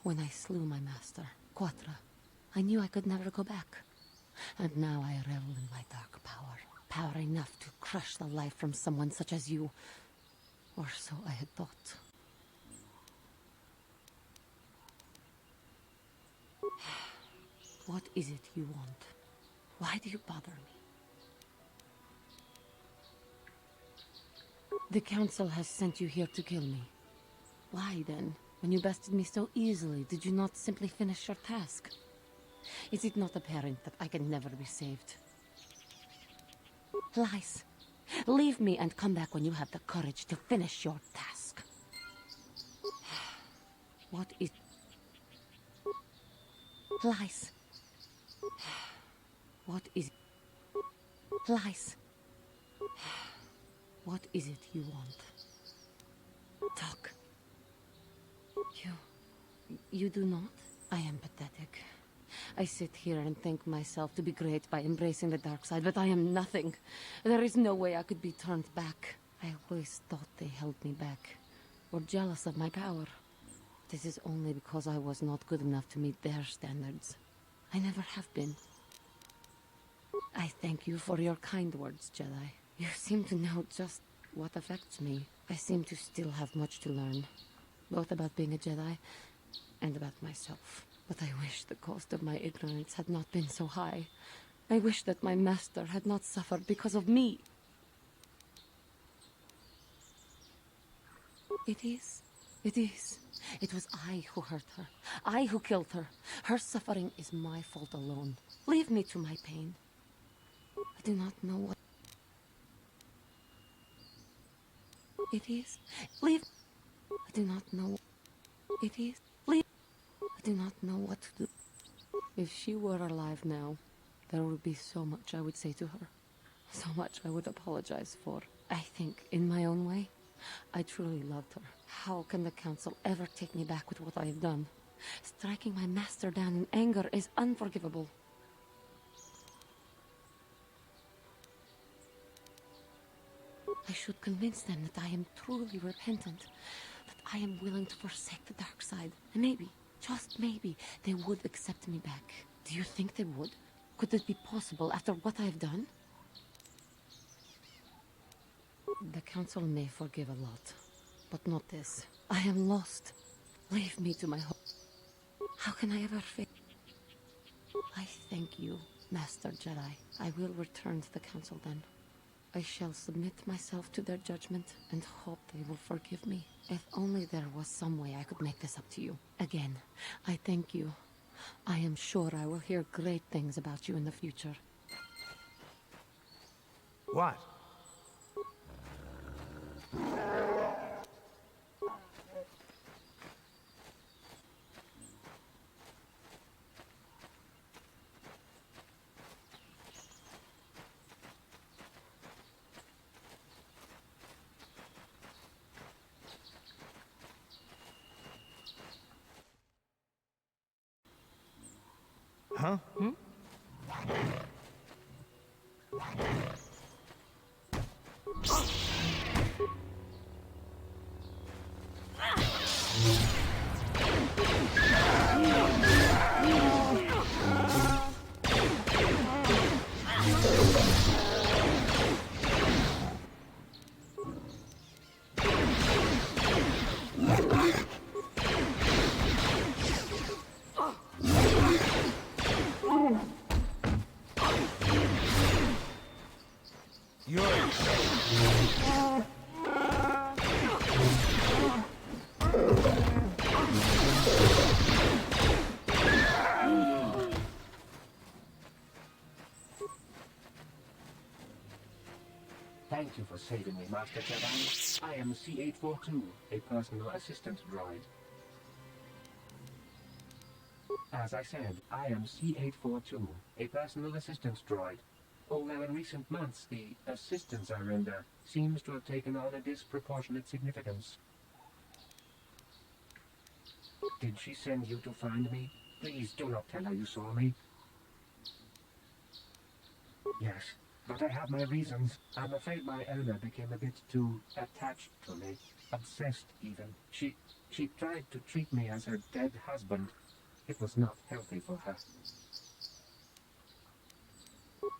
When I slew my master, Quatra, I knew I could never go back. And now I revel in my dark power. Power enough to crush the life from someone such as you. Or so I had thought. What is it you want? Why do you bother me? The Council has sent you here to kill me. Why then, when you bested me so easily, did you not simply finish your task? Is it not apparent that I can never be saved? Lies. Leave me and come back when you have the courage to finish your task. What is... Lies. What is... Lies. What is it you want? Talk. You do not? I am pathetic. I sit here and think myself to be great by embracing the dark side, but I am nothing. There is no way I could be turned back. I always thought they held me back, or jealous of my power. This is only because I was not good enough to meet their standards. I never have been. I thank you for your kind words, Jedi. You seem to know just what affects me. I seem to still have much to learn, both about being a Jedi and about myself. But I wish the cost of my ignorance had not been so high. I wish that my master had not suffered because of me. It is. It is. It was I who hurt her. I who killed her. Her suffering is my fault alone. Leave me to my pain. I do not know what... It is. Leave... I do not know... It is. Leave... I do not know what to do. If she were alive now, there would be so much I would say to her. So much I would apologize for. I think, in my own way, I truly loved her. How can the Council ever take me back with what I have done? Striking my master down in anger is unforgivable. I should convince them that I am truly repentant, that I am willing to forsake the dark side, and maybe, just maybe, they would accept me back. Do you think they would? Could it be possible after what I have done? The Council may forgive a lot, but not this. I am lost. Leave me to my home. How can I ever fail? I thank you, Master Jedi. I will return to the Council then. I shall submit myself to their judgment and hope they will forgive me. If only there was some way I could make this up to you. Again, I thank you. I am sure I will hear great things about you in the future. What? Huh? Hmm? You're Thank you for saving me, Master Jedi. I am C-842, a personal assistant droid. As I said, I am C-842, a personal assistance droid. Although in recent months, the assistance I render seems to have taken on a disproportionate significance. Did she send you to find me? Please do not tell her you saw me. Yes, but I have my reasons. I'm afraid my owner became a bit too attached to me. Obsessed, even. She tried to treat me as her dead husband. It was not healthy for her.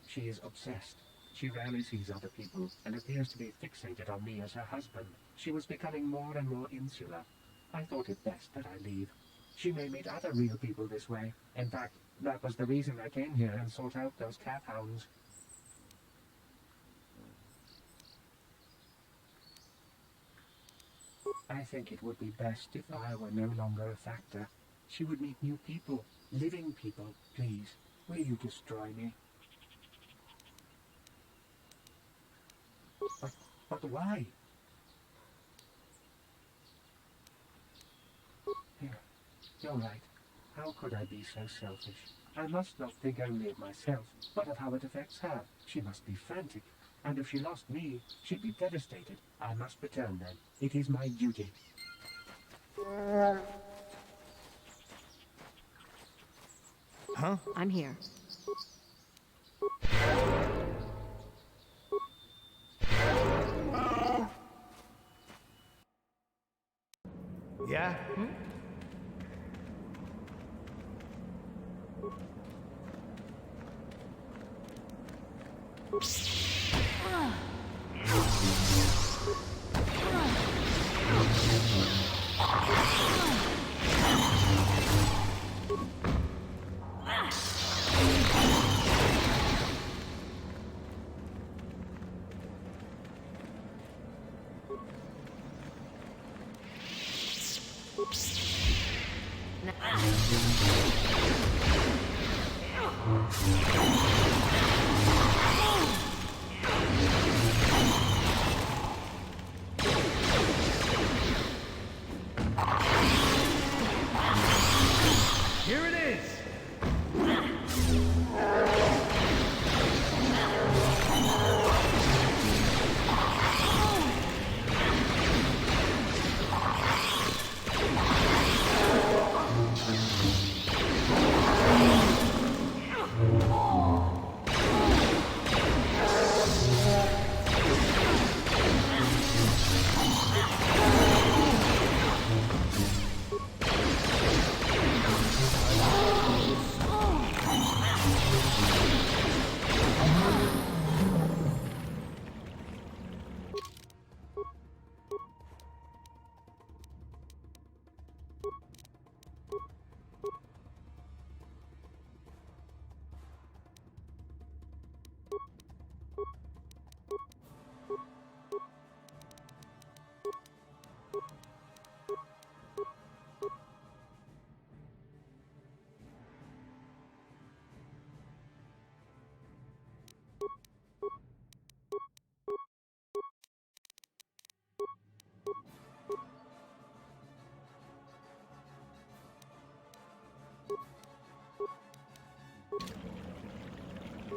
She is obsessed. She rarely sees other people and appears to be fixated on me as her husband. She was becoming more and more insular. I thought it best that I leave. She may meet other real people this way. In fact, that was the reason I came here and sought out those cat hounds. I think it would be best if I were no longer a factor. She would meet new people, living people. Please, will you destroy me? But why? You're right. How could I be so selfish? I must not think only of myself, but of how it affects her. She must be frantic. And if she lost me, she'd be devastated. I must return then. It is my duty. Huh? I'm here. Yeah? Here it is!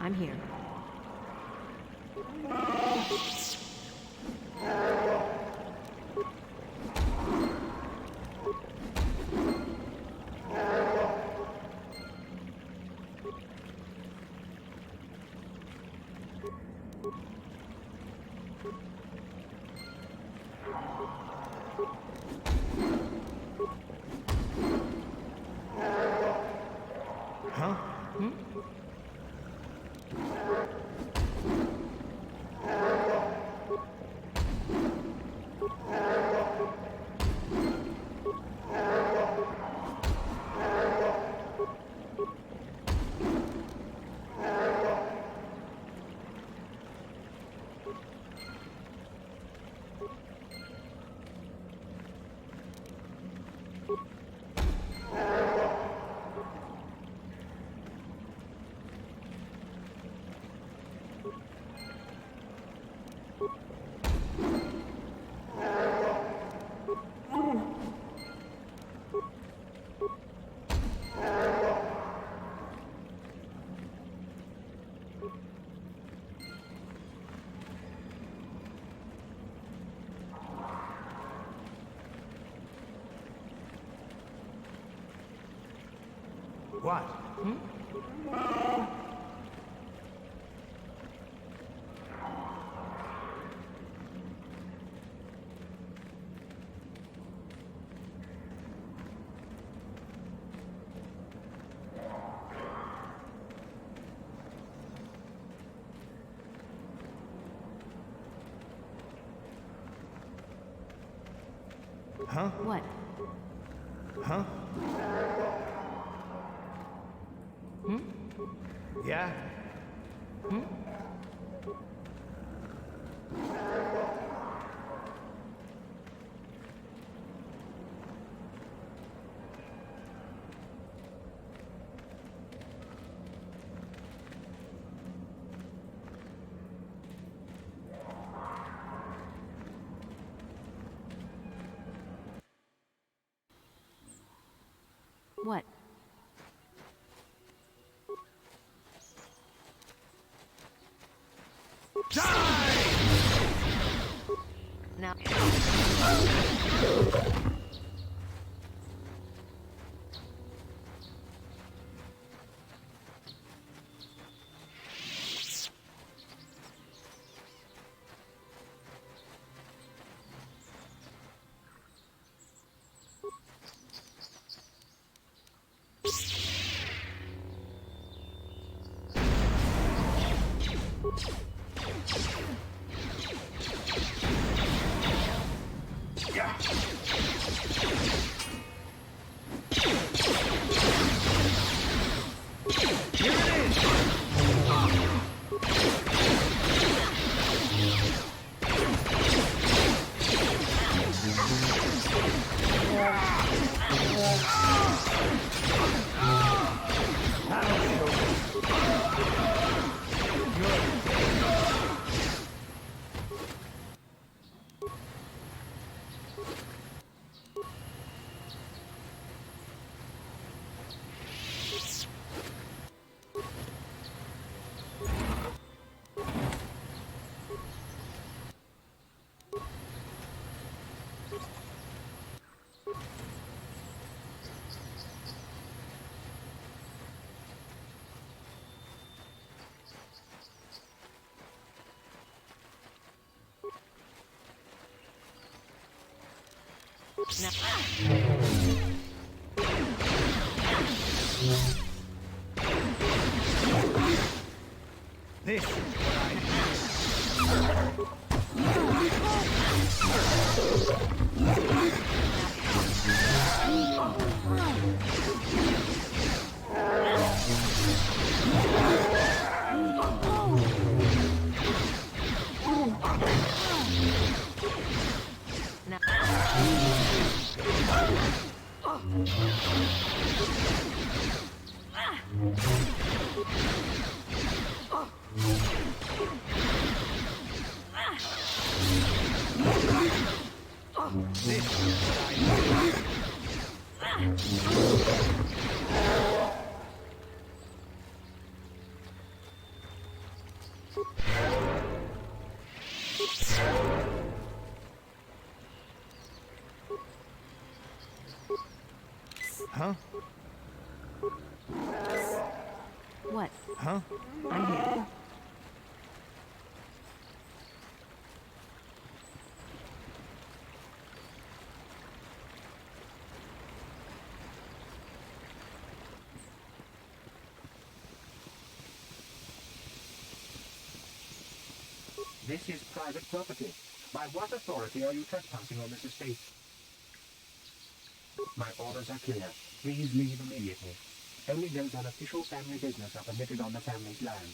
I'm here. Huh? What? Huh? What? Huh? Hmm? Yeah? Hmm? What? Now. This is what I Huh? What? Huh? I'm here. This is private property. By what authority are you trespassing on this estate? My orders are clear. Please leave immediately. Only those on official family business are permitted on the family's land.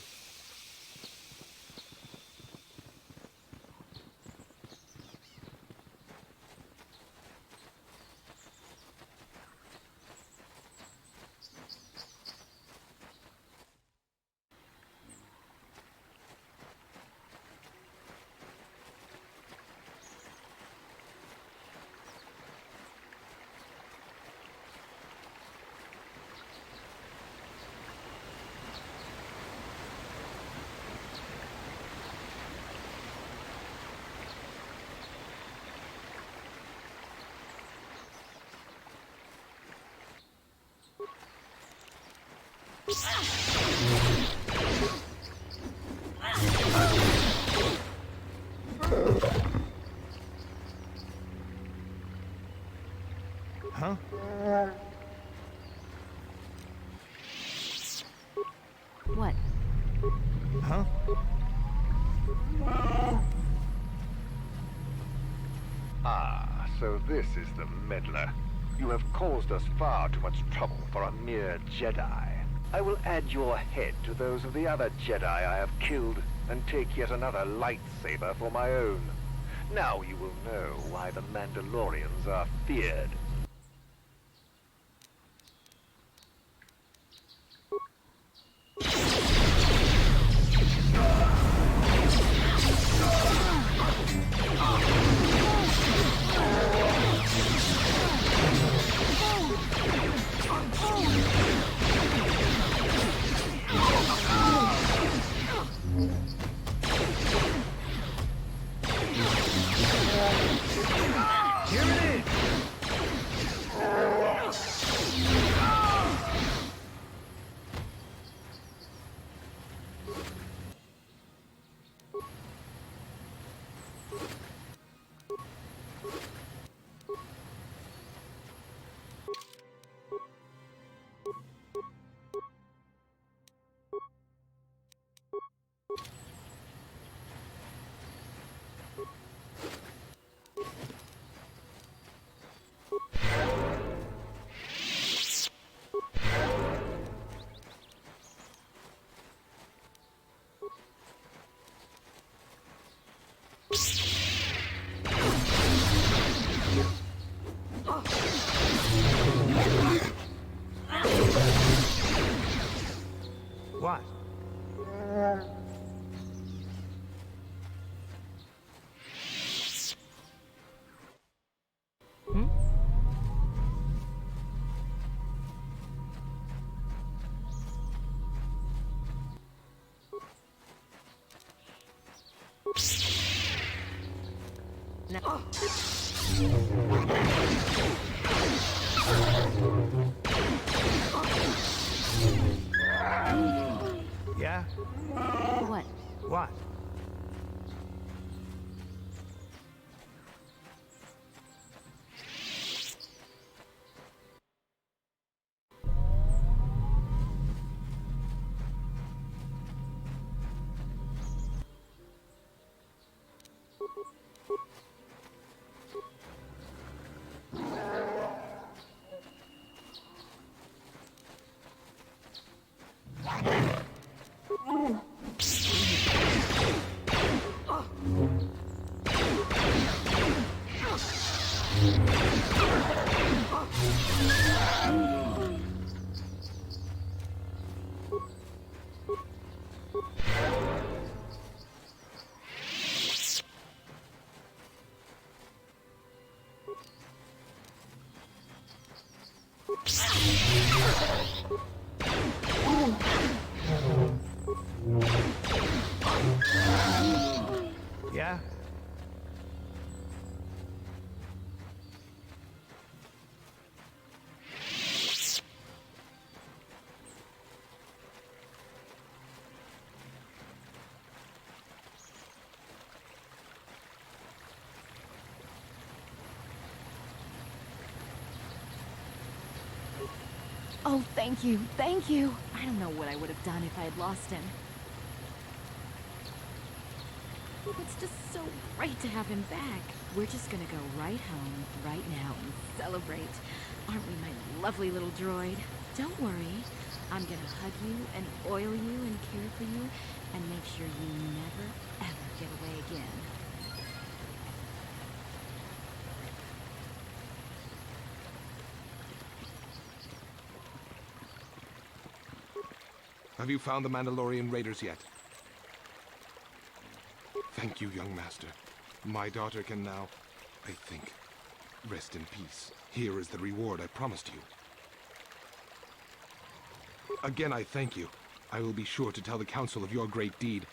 Huh? What? Huh? Ah, so this is the meddler. You have caused us far too much trouble for a mere Jedi. I will add your head to those of the other Jedi I have killed, and take yet another lightsaber for my own. Now you will know why the Mandalorians are feared. Here it is! What? No. Yeah? What? What? Yeah? Oh, thank you, thank you. I don't know what I would have done if I had lost him. It's just so great to have him back. We're just gonna go right home, right now, and celebrate. Aren't we, my lovely little droid? Don't worry. I'm gonna hug you and oil you and care for you and make sure you never, ever get away again. Have you found the Mandalorian raiders yet? Thank you, young master. My daughter can now, I think, rest in peace. Here is the reward I promised you. Again, I thank you. I will be sure to tell the council of your great deed.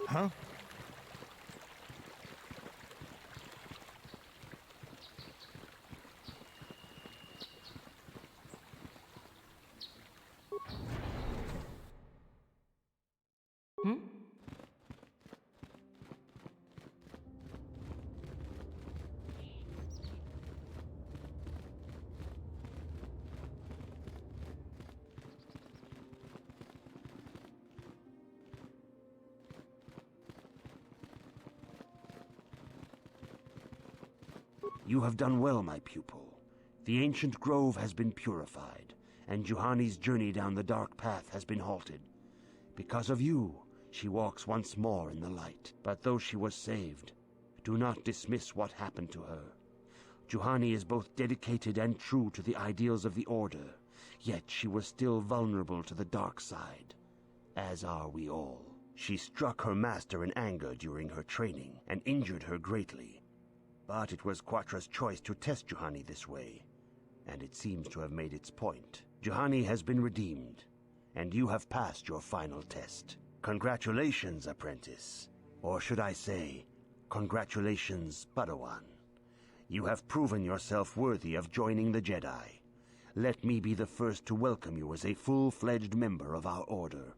Huh? You have done well, my pupil. The ancient grove has been purified, and Juhani's journey down the dark path has been halted. Because of you, she walks once more in the light. But though she was saved, do not dismiss what happened to her. Juhani is both dedicated and true to the ideals of the Order, yet she was still vulnerable to the dark side, as are we all. She struck her master in anger during her training and injured her greatly. But it was Quatra's choice to test Juhani this way, and it seems to have made its point. Juhani has been redeemed, and you have passed your final test. Congratulations, apprentice. Or should I say, congratulations, Padawan. You have proven yourself worthy of joining the Jedi. Let me be the first to welcome you as a full-fledged member of our Order.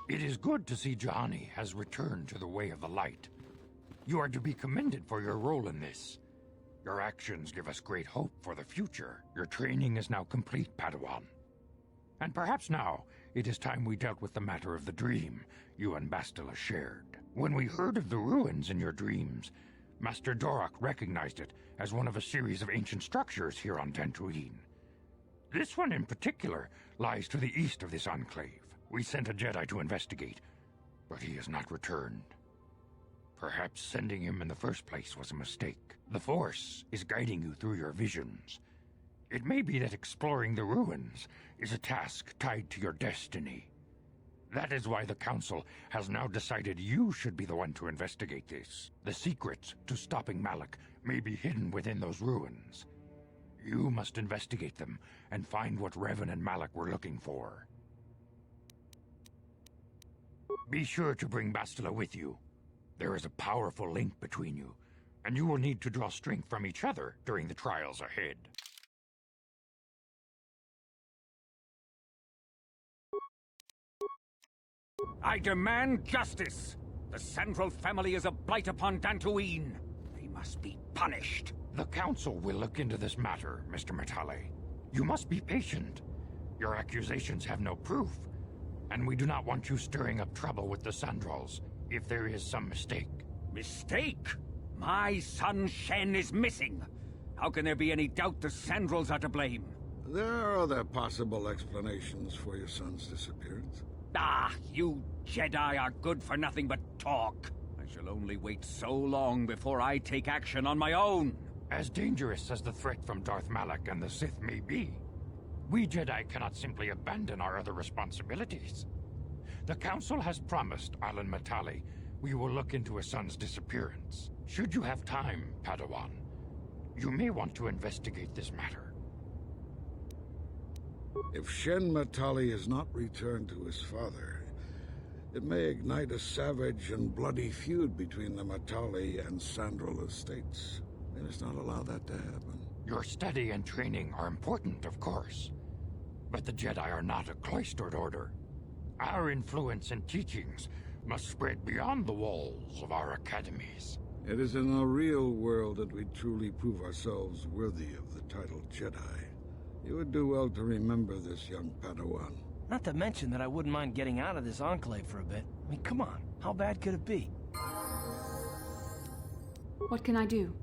It is good to see Juhani has returned to the way of the light. You are to be commended for your role in this. Your actions give us great hope for the future. Your training is now complete, Padawan. And perhaps now, it is time we dealt with the matter of the dream you and Bastila shared. When we heard of the ruins in your dreams, Master Dorak recognized it as one of a series of ancient structures here on Dantooine. This one in particular lies to the east of this enclave. We sent a Jedi to investigate, but he has not returned. Perhaps sending him in the first place was a mistake. The Force is guiding you through your visions. It may be that exploring the ruins is a task tied to your destiny. That is why the Council has now decided you should be the one to investigate this. The secrets to stopping Malak may be hidden within those ruins. You must investigate them and find what Revan and Malak were looking for. Be sure to bring Bastila with you. There is a powerful link between you, and you will need to draw strength from each other during the trials ahead. I demand justice! The Central family is a blight upon Dantooine. They must be punished. The Council will look into this matter, Mr. Matale. You must be patient. Your accusations have no proof, and we do not want you stirring up trouble with the Sandrals if there is some mistake. Mistake? My son Shen is missing. How can there be any doubt the Sandrals are to blame? There are other possible explanations for your son's disappearance. Ah, you Jedi are good for nothing but talk. I shall only wait so long before I take action on my own. As dangerous as the threat from Darth Malak and the Sith may be, we Jedi cannot simply abandon our other responsibilities. The Council has promised Alan Matale we will look into his son's disappearance. Should you have time, Padawan, you may want to investigate this matter. If Shen Matale is not returned to his father, it may ignite a savage and bloody feud between the Matale and Sandral estates. We must not allow that to happen. Your study and training are important, of course, but the Jedi are not a cloistered order. Our influence and teachings must spread beyond the walls of our academies. It is in the real world that we truly prove ourselves worthy of the title Jedi. You would do well to remember this, young Padawan. Not to mention that I wouldn't mind getting out of this enclave for a bit. I mean, come on. How bad could it be? What can I do?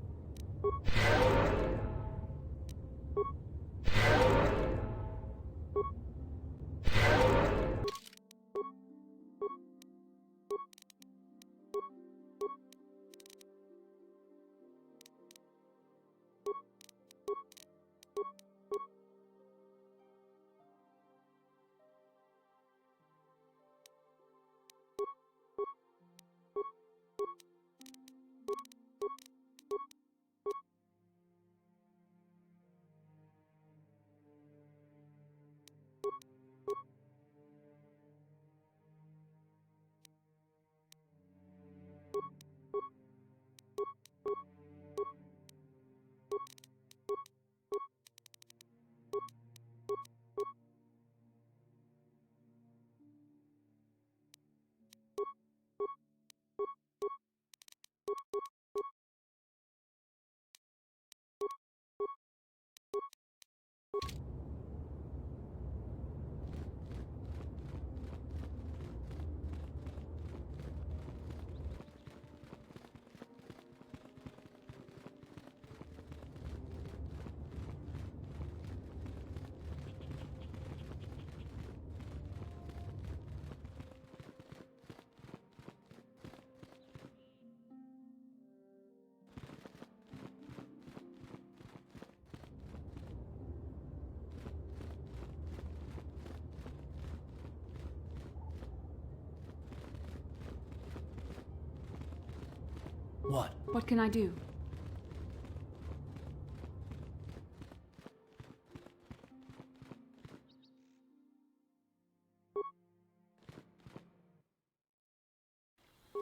What? What can I do?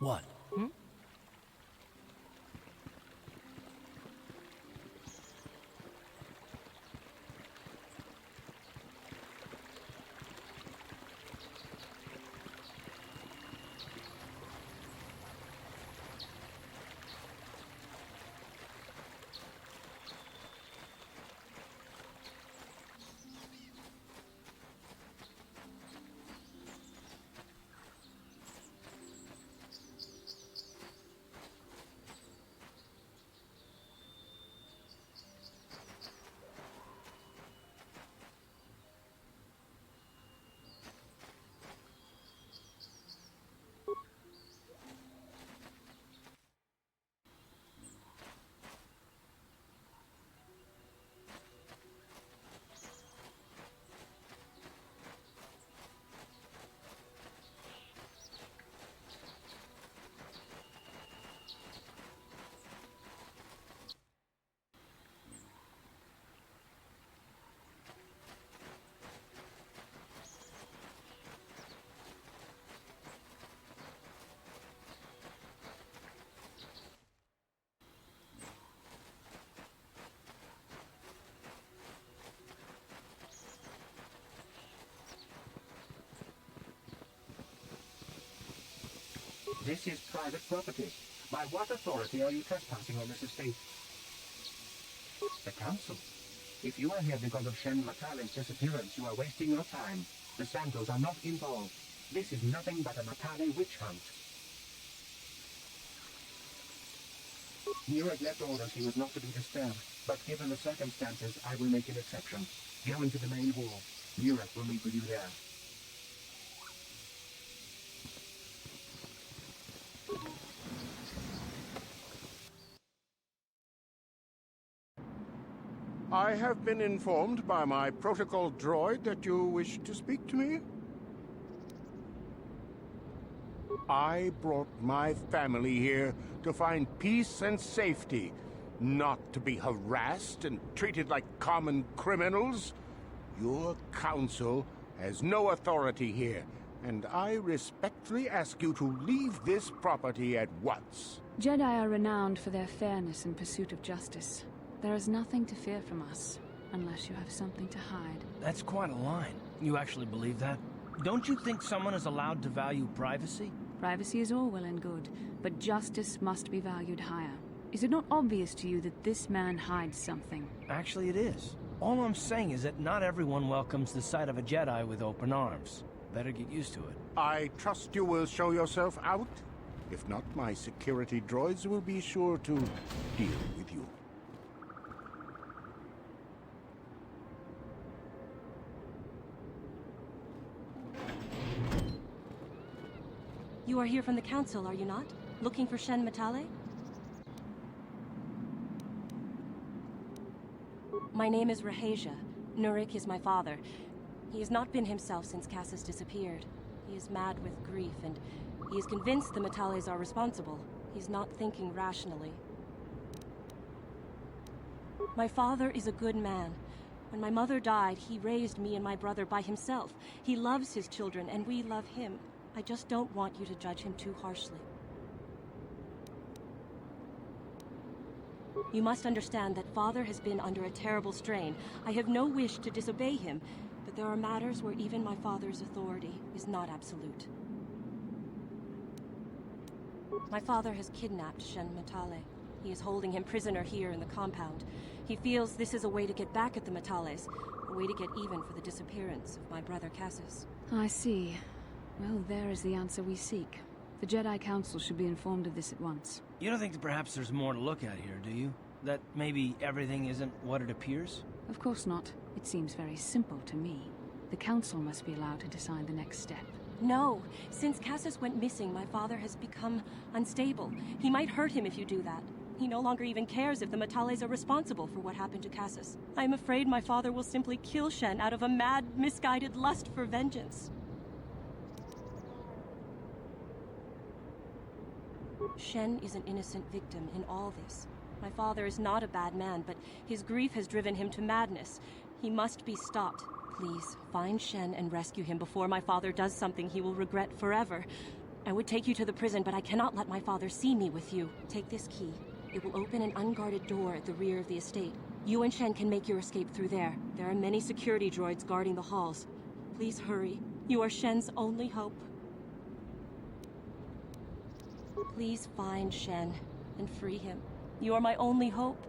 What? This is private property. By what authority are you trespassing on this estate? The council. If you are here because of Shen Matale's disappearance, you are wasting your time. The Santos are not involved. This is nothing but a Matale witch hunt. Nurek left orders he was not to be disturbed, but given the circumstances, I will make an exception. Go into the main hall. Nurek will meet with you there. I have been informed by my protocol droid that you wish to speak to me. I brought my family here to find peace and safety, not to be harassed and treated like common criminals. Your council has no authority here, and I respectfully ask you to leave this property at once. Jedi are renowned for their fairness and pursuit of justice. There is nothing to fear from us, unless you have something to hide. That's quite a line. You actually believe that? Don't you think someone is allowed to value privacy? Privacy is all well and good, but justice must be valued higher. Is it not obvious to you that this man hides something? Actually, it is. All I'm saying is that not everyone welcomes the sight of a Jedi with open arms. Better get used to it. I trust you will show yourself out. If not, my security droids will be sure to deal with you. You are here from the Council, are you not? Looking for Shen Matale? My name is Rahasia. Nurek is my father. He has not been himself since Cassis disappeared. He is mad with grief, and he is convinced the Matales are responsible. He's not thinking rationally. My father is a good man. When my mother died, he raised me and my brother by himself. He loves his children, and we love him. I just don't want you to judge him too harshly. You must understand that Father has been under a terrible strain. I have no wish to disobey him, but there are matters where even my father's authority is not absolute. My father has kidnapped Shen Matale. He is holding him prisoner here in the compound. He feels this is a way to get back at the Matales, a way to get even for the disappearance of my brother Cassis. I see. Well, there is the answer we seek. The Jedi Council should be informed of this at once. You don't think that perhaps there's more to look at here, do you? That maybe everything isn't what it appears? Of course not. It seems very simple to me. The Council must be allowed to decide the next step. No. Since Cassis went missing, my father has become unstable. He might hurt him if you do that. He no longer even cares if the Matales are responsible for what happened to Cassis. I am afraid my father will simply kill Shen out of a mad, misguided lust for vengeance. Shen is an innocent victim in all this. My father is not a bad man, but his grief has driven him to madness. He must be stopped. Please, find Shen and rescue him before my father does something he will regret forever. I would take you to the prison, but I cannot let my father see me with you. Take this key. It will open an unguarded door at the rear of the estate. You and Shen can make your escape through there. There are many security droids guarding the halls. Please hurry. You are Shen's only hope. Please find Shen and free him. You are my only hope.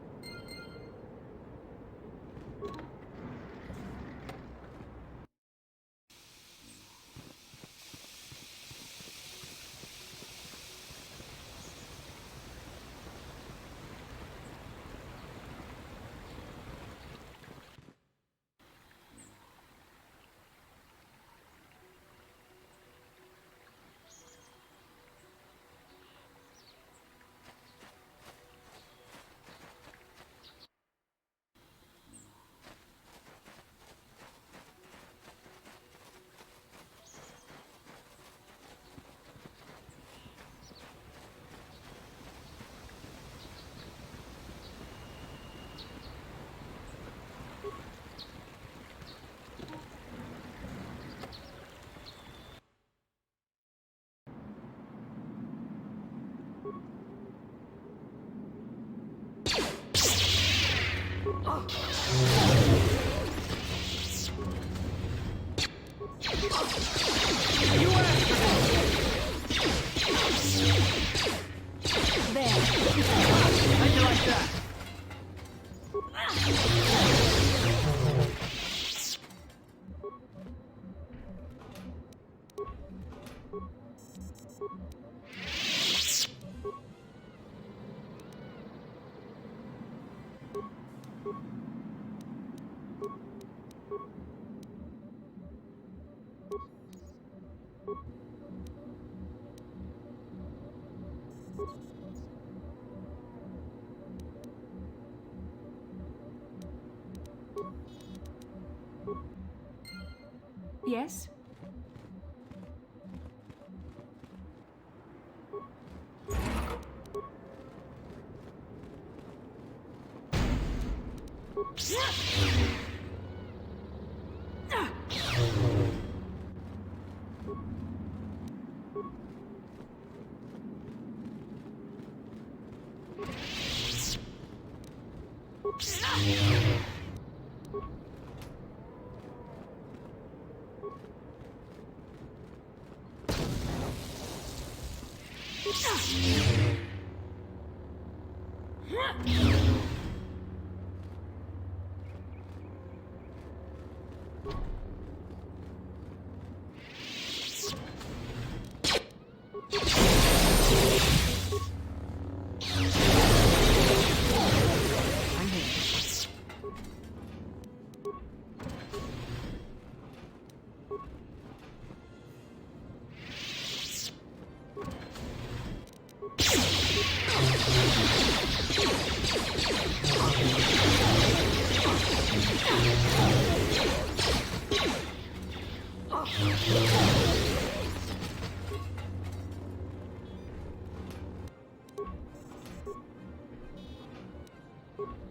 Yes?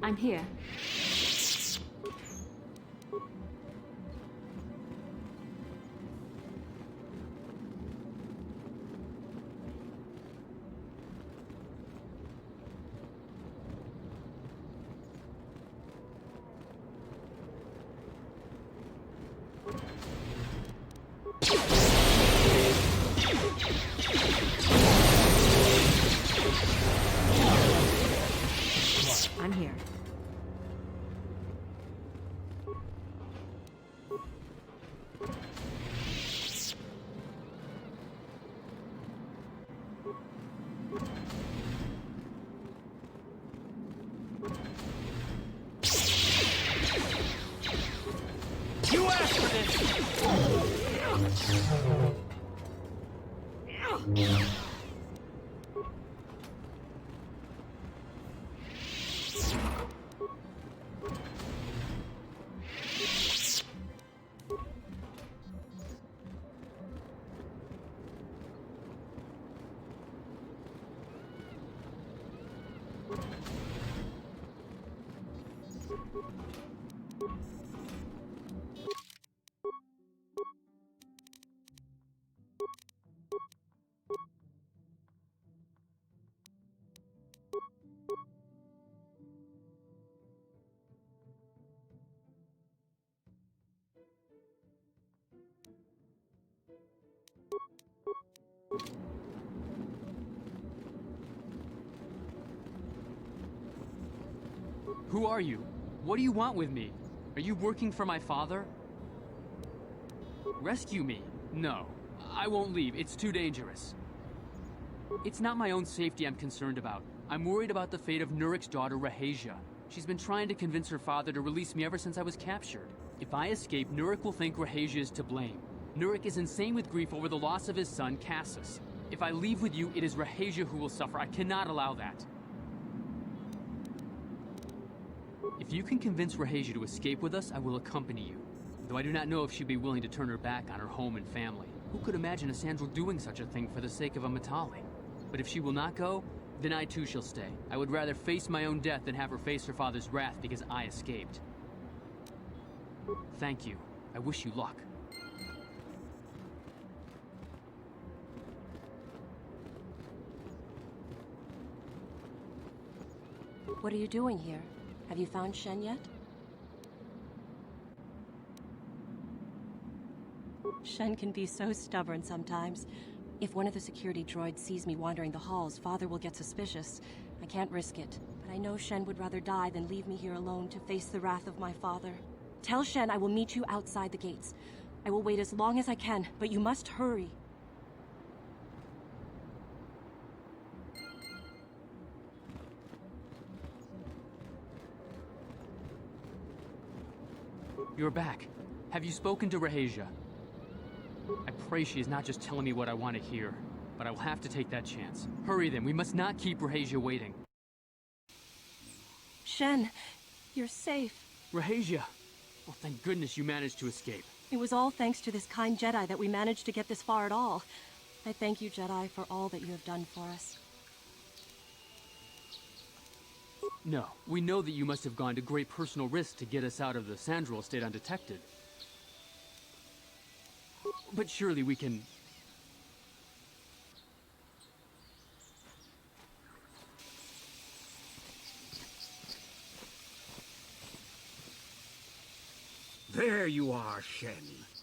I'm here. I'm here. You asked for this! Who are you? What do you want with me? Are you working for my father? Rescue me? No. I won't leave. It's too dangerous. It's not my own safety I'm concerned about. I'm worried about the fate of Nurik's daughter, Rahasia. She's been trying to convince her father to release me ever since I was captured. If I escape, Nurik will think Rahasia is to blame. Nurik is insane with grief over the loss of his son, Cassus. If I leave with you, it is Rahasia who will suffer. I cannot allow that. If you can convince Rahasia to escape with us, I will accompany you. Though I do not know if she'd be willing to turn her back on her home and family. Who could imagine a Sandral doing such a thing for the sake of a Matali? But if she will not go, then I too shall stay. I would rather face my own death than have her face her father's wrath because I escaped. Thank you. I wish you luck. What are you doing here? Have you found Shen yet? Shen can be so stubborn sometimes. If one of the security droids sees me wandering the halls, Father will get suspicious. I can't risk it, but I know Shen would rather die than leave me here alone to face the wrath of my father. Tell Shen I will meet you outside the gates. I will wait as long as I can, but you must hurry. You're back. Have you spoken to Rahasia? I pray she is not just telling me what I want to hear, but I will have to take that chance. Hurry then, we must not keep Rahasia waiting. Shen, you're safe. Rahasia! Well, thank goodness you managed to escape. It was all thanks to this kind Jedi that we managed to get this far at all. I thank you, Jedi, for all that you have done for us. No, we know that you must have gone to great personal risk to get us out of the Sandral estate undetected. But surely we can... There you are, Shen.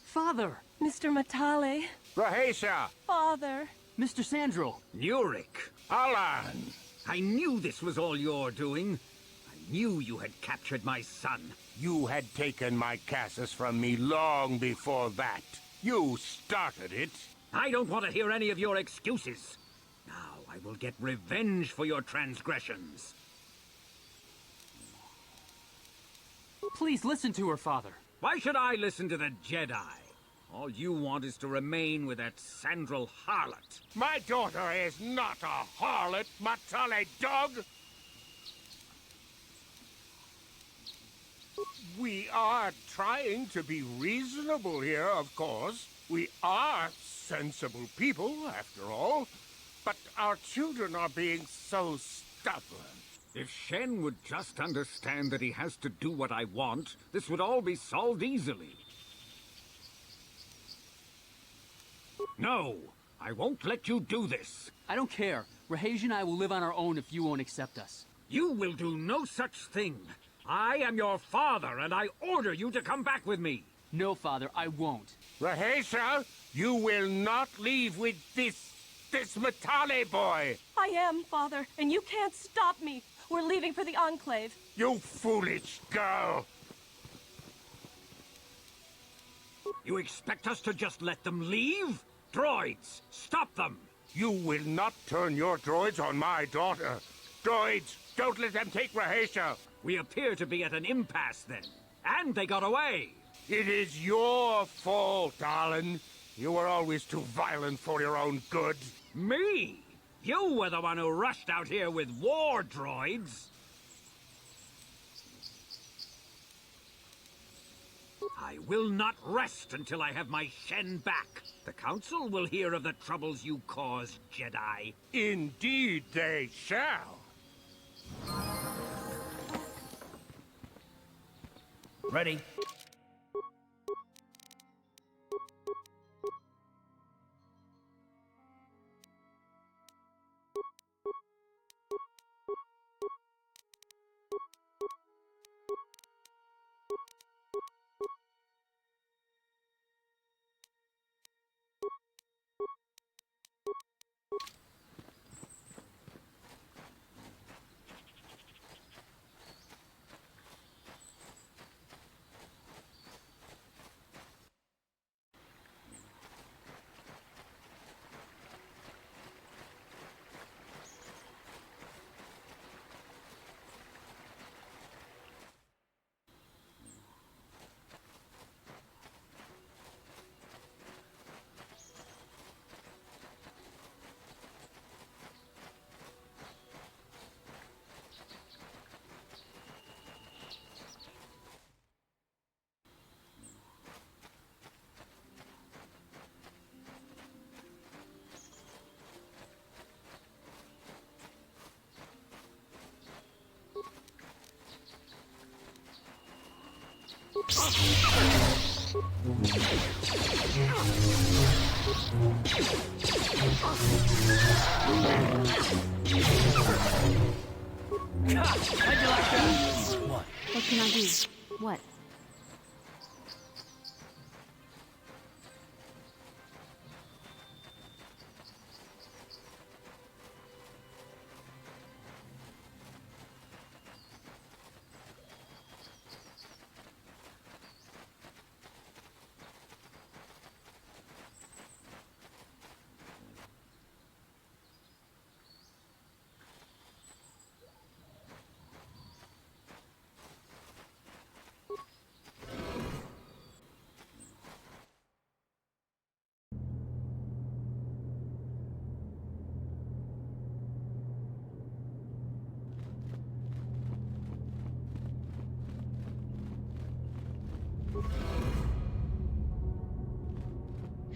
Father! Mr. Matale. Rahasia! Father! Mr. Sandral! Nurik! Alan! I knew this was all your doing. I knew you had captured my son. You had taken my Cassus from me long before that. You started it. I don't want to hear any of your excuses. Now I will get revenge for your transgressions. Please listen to her, Father. Why should I listen to the Jedi? All you want is to remain with that Sandral harlot. My daughter is not a harlot, Matale dog! We are trying to be reasonable here, of course. We are sensible people, after all. But our children are being so stubborn. If Shen would just understand that he has to do what I want, this would all be solved easily. No, I won't let you do this. I don't care. Rahasia and I will live on our own if you won't accept us. You will do no such thing. I am your father, and I order you to come back with me. No, Father, I won't. Rahasia, you will not leave with this Matale boy. I am, Father, and you can't stop me. We're leaving for the Enclave. You foolish girl! You expect us to just let them leave? Droids, stop them! You will not turn your droids on my daughter. Droids, don't let them take Rahasia. We appear to be at an impasse then. And they got away. It is your fault, Alan. You were always too violent for your own good. Me? You were the one who rushed out here with war droids. I will not rest until I have my Shen back. The Council will hear of the troubles you caused, Jedi. Indeed they shall. Ready? How'd you like that? What can I do? What?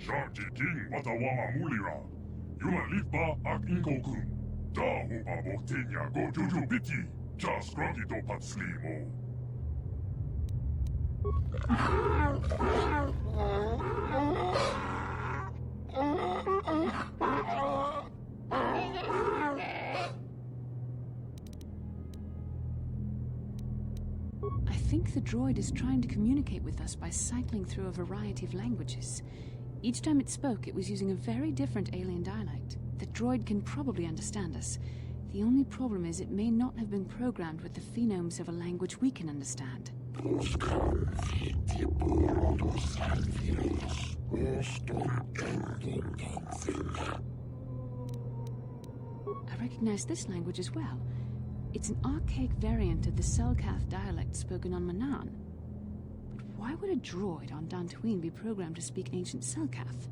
Sharti king watawama mulira. Yula lipa ak inkokun. Da hupa boktenya go juju biti. Ja scruggy do patslimo. I think the droid is trying to communicate with us by cycling through a variety of languages. Each time it spoke, it was using a very different alien dialect. The droid can probably understand us. The only problem is it may not have been programmed with the phonemes of a language we can understand. I recognize this language as well. It's an archaic variant of the Selkath dialect spoken on Manaan. But why would a droid on Dantooine be programmed to speak ancient Selkath?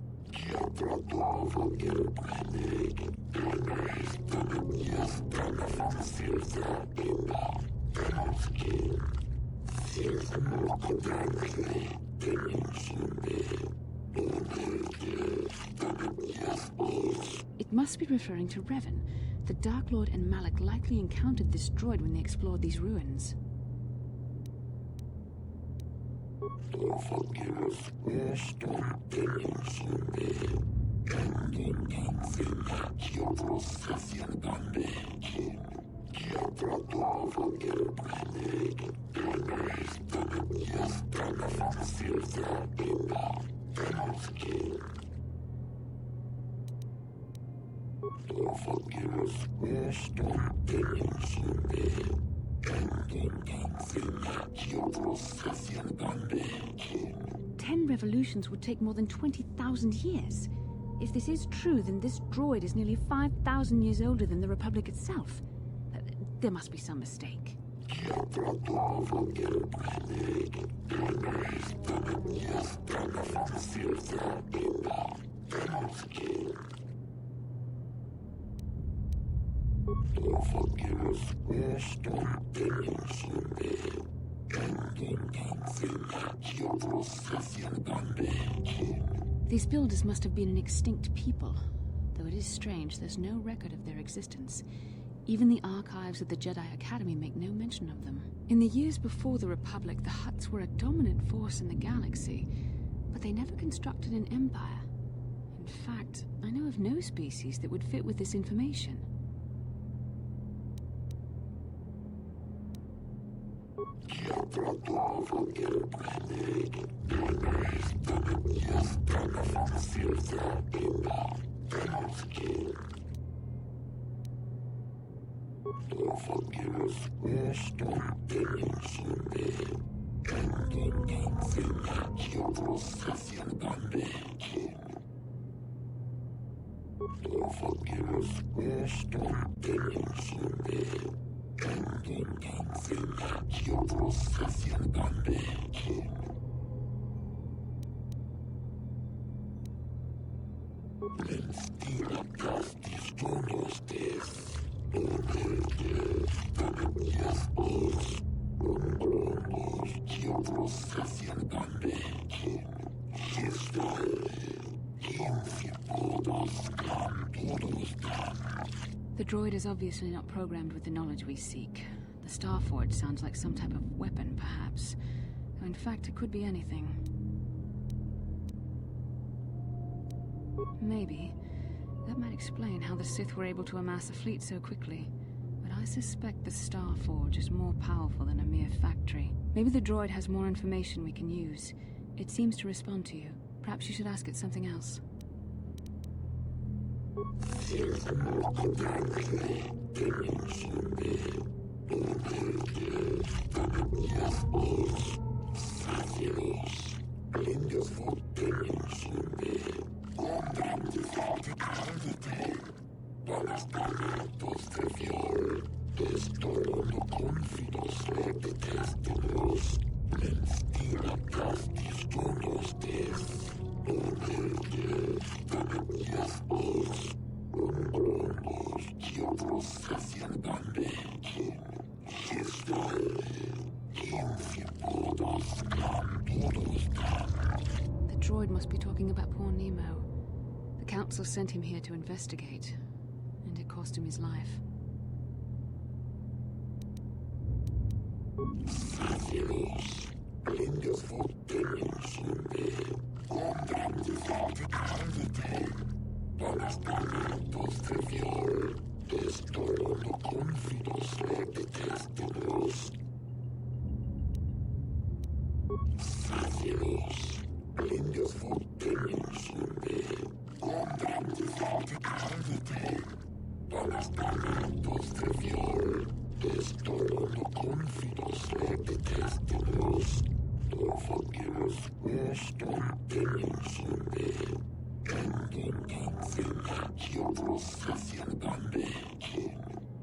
It must be referring to Revan. The Dark Lord and Malak likely encountered this droid when they explored these ruins. Ten revolutions would take more than 20,000 years. If this is true, then this droid is nearly 5,000 years older than the Republic itself. There must be some mistake. These builders must have been an extinct people. Though it is strange, there's no record of their existence. Even the archives of the Jedi Academy make no mention of them. In the years before the Republic, the Hutts were a dominant force in the galaxy, but they never constructed an empire. In fact, I know of no species that would fit with this information. The droid is obviously not programmed with the knowledge we seek. The Starforge sounds like some type of weapon, perhaps. In fact, it could be anything. Maybe. That might explain how the Sith were able to amass a fleet so quickly. But I suspect the Star Forge is more powerful than a mere factory. Maybe the droid has more information we can use. It seems to respond to you. Perhaps you should ask it something else. The droid must be talking about poor Nemo. The Council sent him here to investigate, and it cost him his life.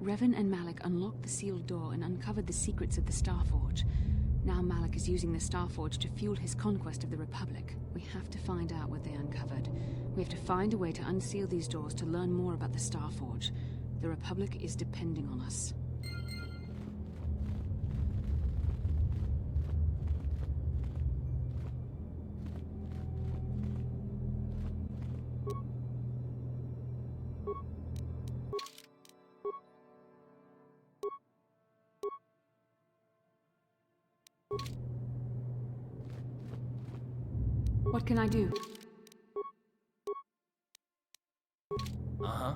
Revan and Malik unlocked the sealed door and uncovered the secrets of the Starforge. Now Malik is using the Starforge to fuel his conquest of the Republic. We have to find out what they uncovered. We have to find a way to unseal these doors to learn more about the Starforge. The Republic is depending on us. What can I do? Uh-huh.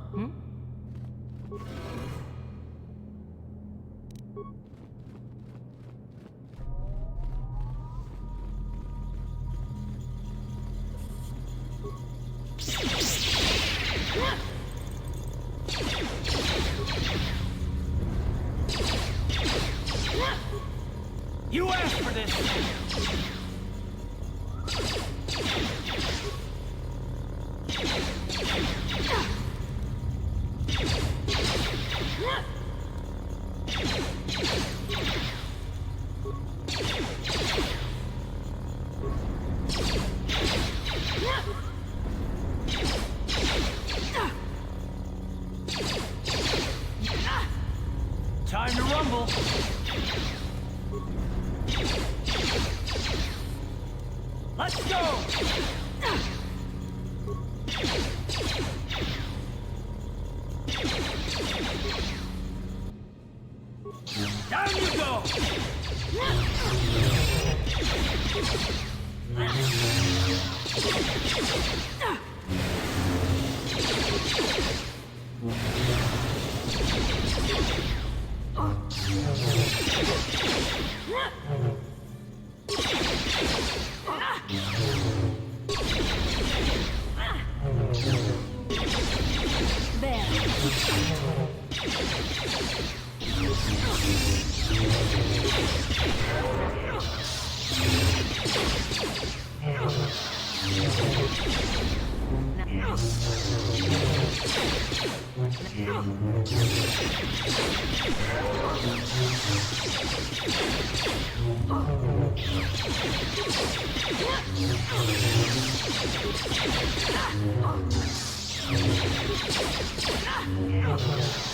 You asked for this! Time to rumble! Let's go! Down you go!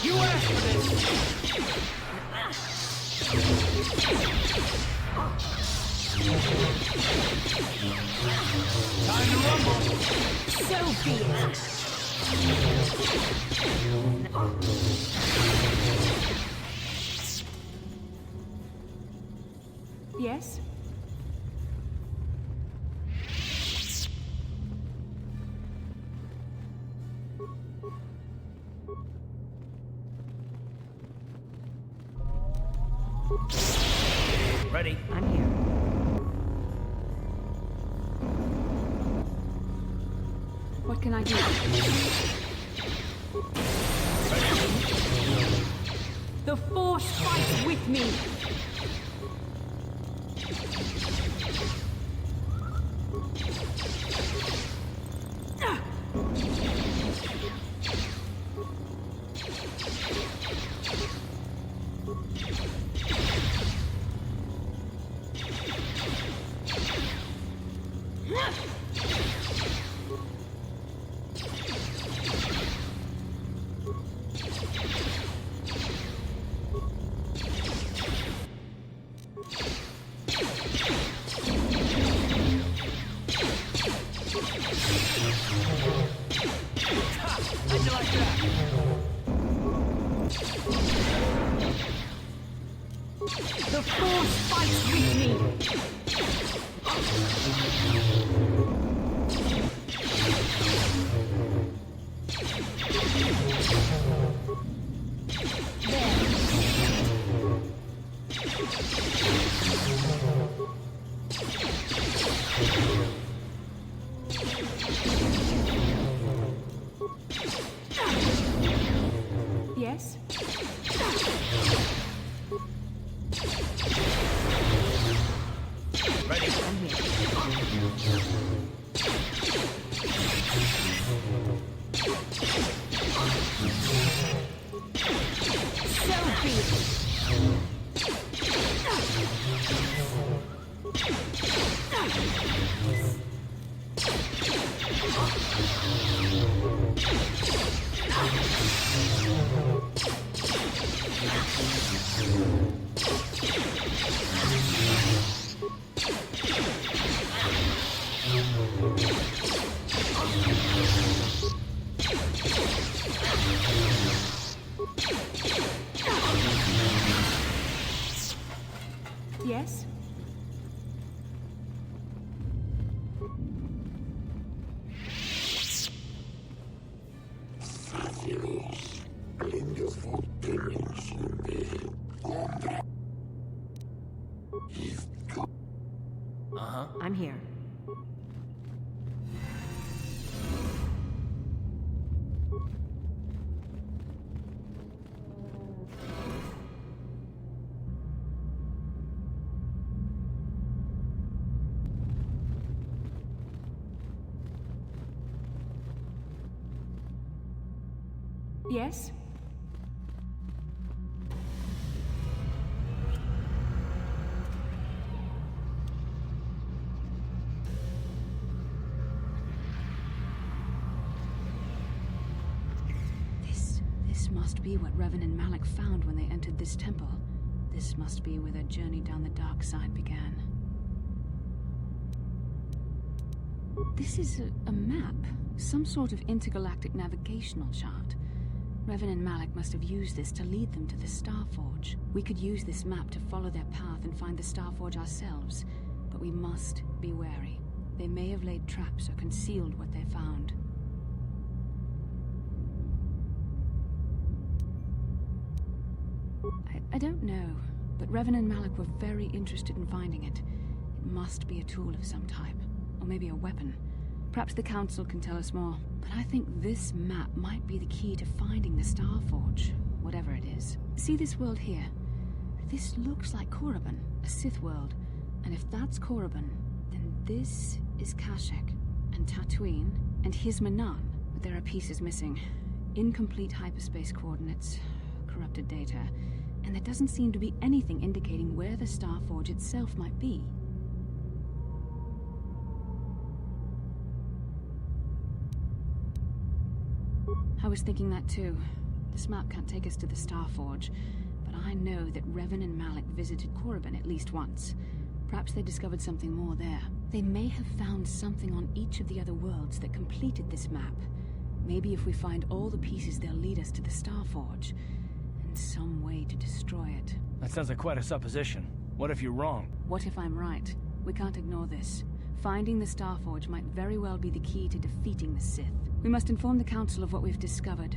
You asked for this! Time to rumble! So be it! Yes? Ready? I'm here. What can I do? The Force fights with me! How'd you like that? The Force fights with me! Yes? Ready? Yes? Uh-huh. I'm here. Yes? This must be what Revan and Malak found when they entered this temple. This must be where their journey down the dark side began. This is a map. Some sort of intergalactic navigational chart. Revan and Malak must have used this to lead them to the Starforge. We could use this map to follow their path and find the Starforge ourselves, but we must be wary. They may have laid traps or concealed what they found. I don't know, but Revan and Malak were very interested in finding it. It must be a tool of some type, or maybe a weapon. Perhaps the Council can tell us more, but I think this map might be the key to finding the Starforge, whatever it is. See this world here? This looks like Korriban, a Sith world, and if that's Korriban, then this is Kashyyyk, and Dantooine, and Hizmanan, but there are pieces missing. Incomplete hyperspace coordinates, corrupted data, and there doesn't seem to be anything indicating where the Starforge itself might be. I was thinking that too. This map can't take us to the Starforge, but I know that Revan and Malak visited Korriban at least once. Perhaps they discovered something more there. They may have found something on each of the other worlds that completed this map. Maybe if we find all the pieces, they'll lead us to the Starforge, and some way to destroy it. That sounds like quite a supposition. What if you're wrong? What if I'm right? We can't ignore this. Finding the Starforge might very well be the key to defeating the Sith. We must inform the Council of what we've discovered.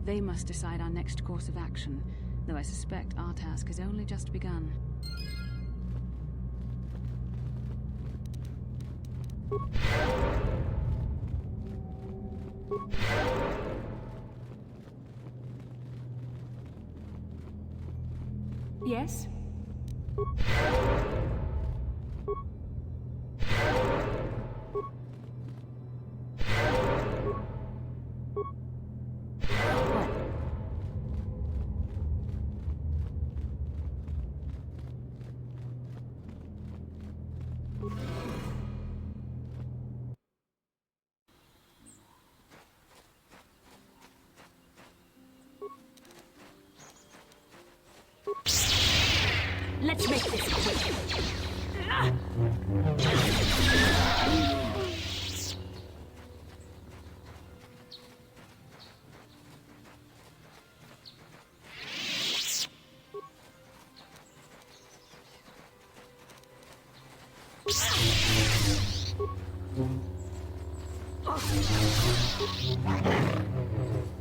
They must decide our next course of action. though I suspect our task has only just begun. Yes? Let's make this quick.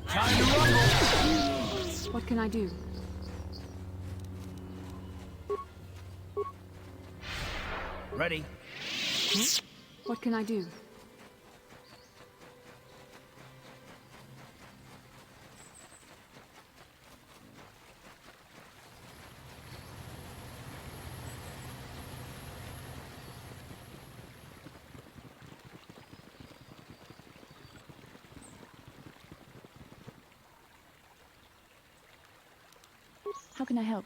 Time to rumble! What can I do? Ready? What can I do? How can I help?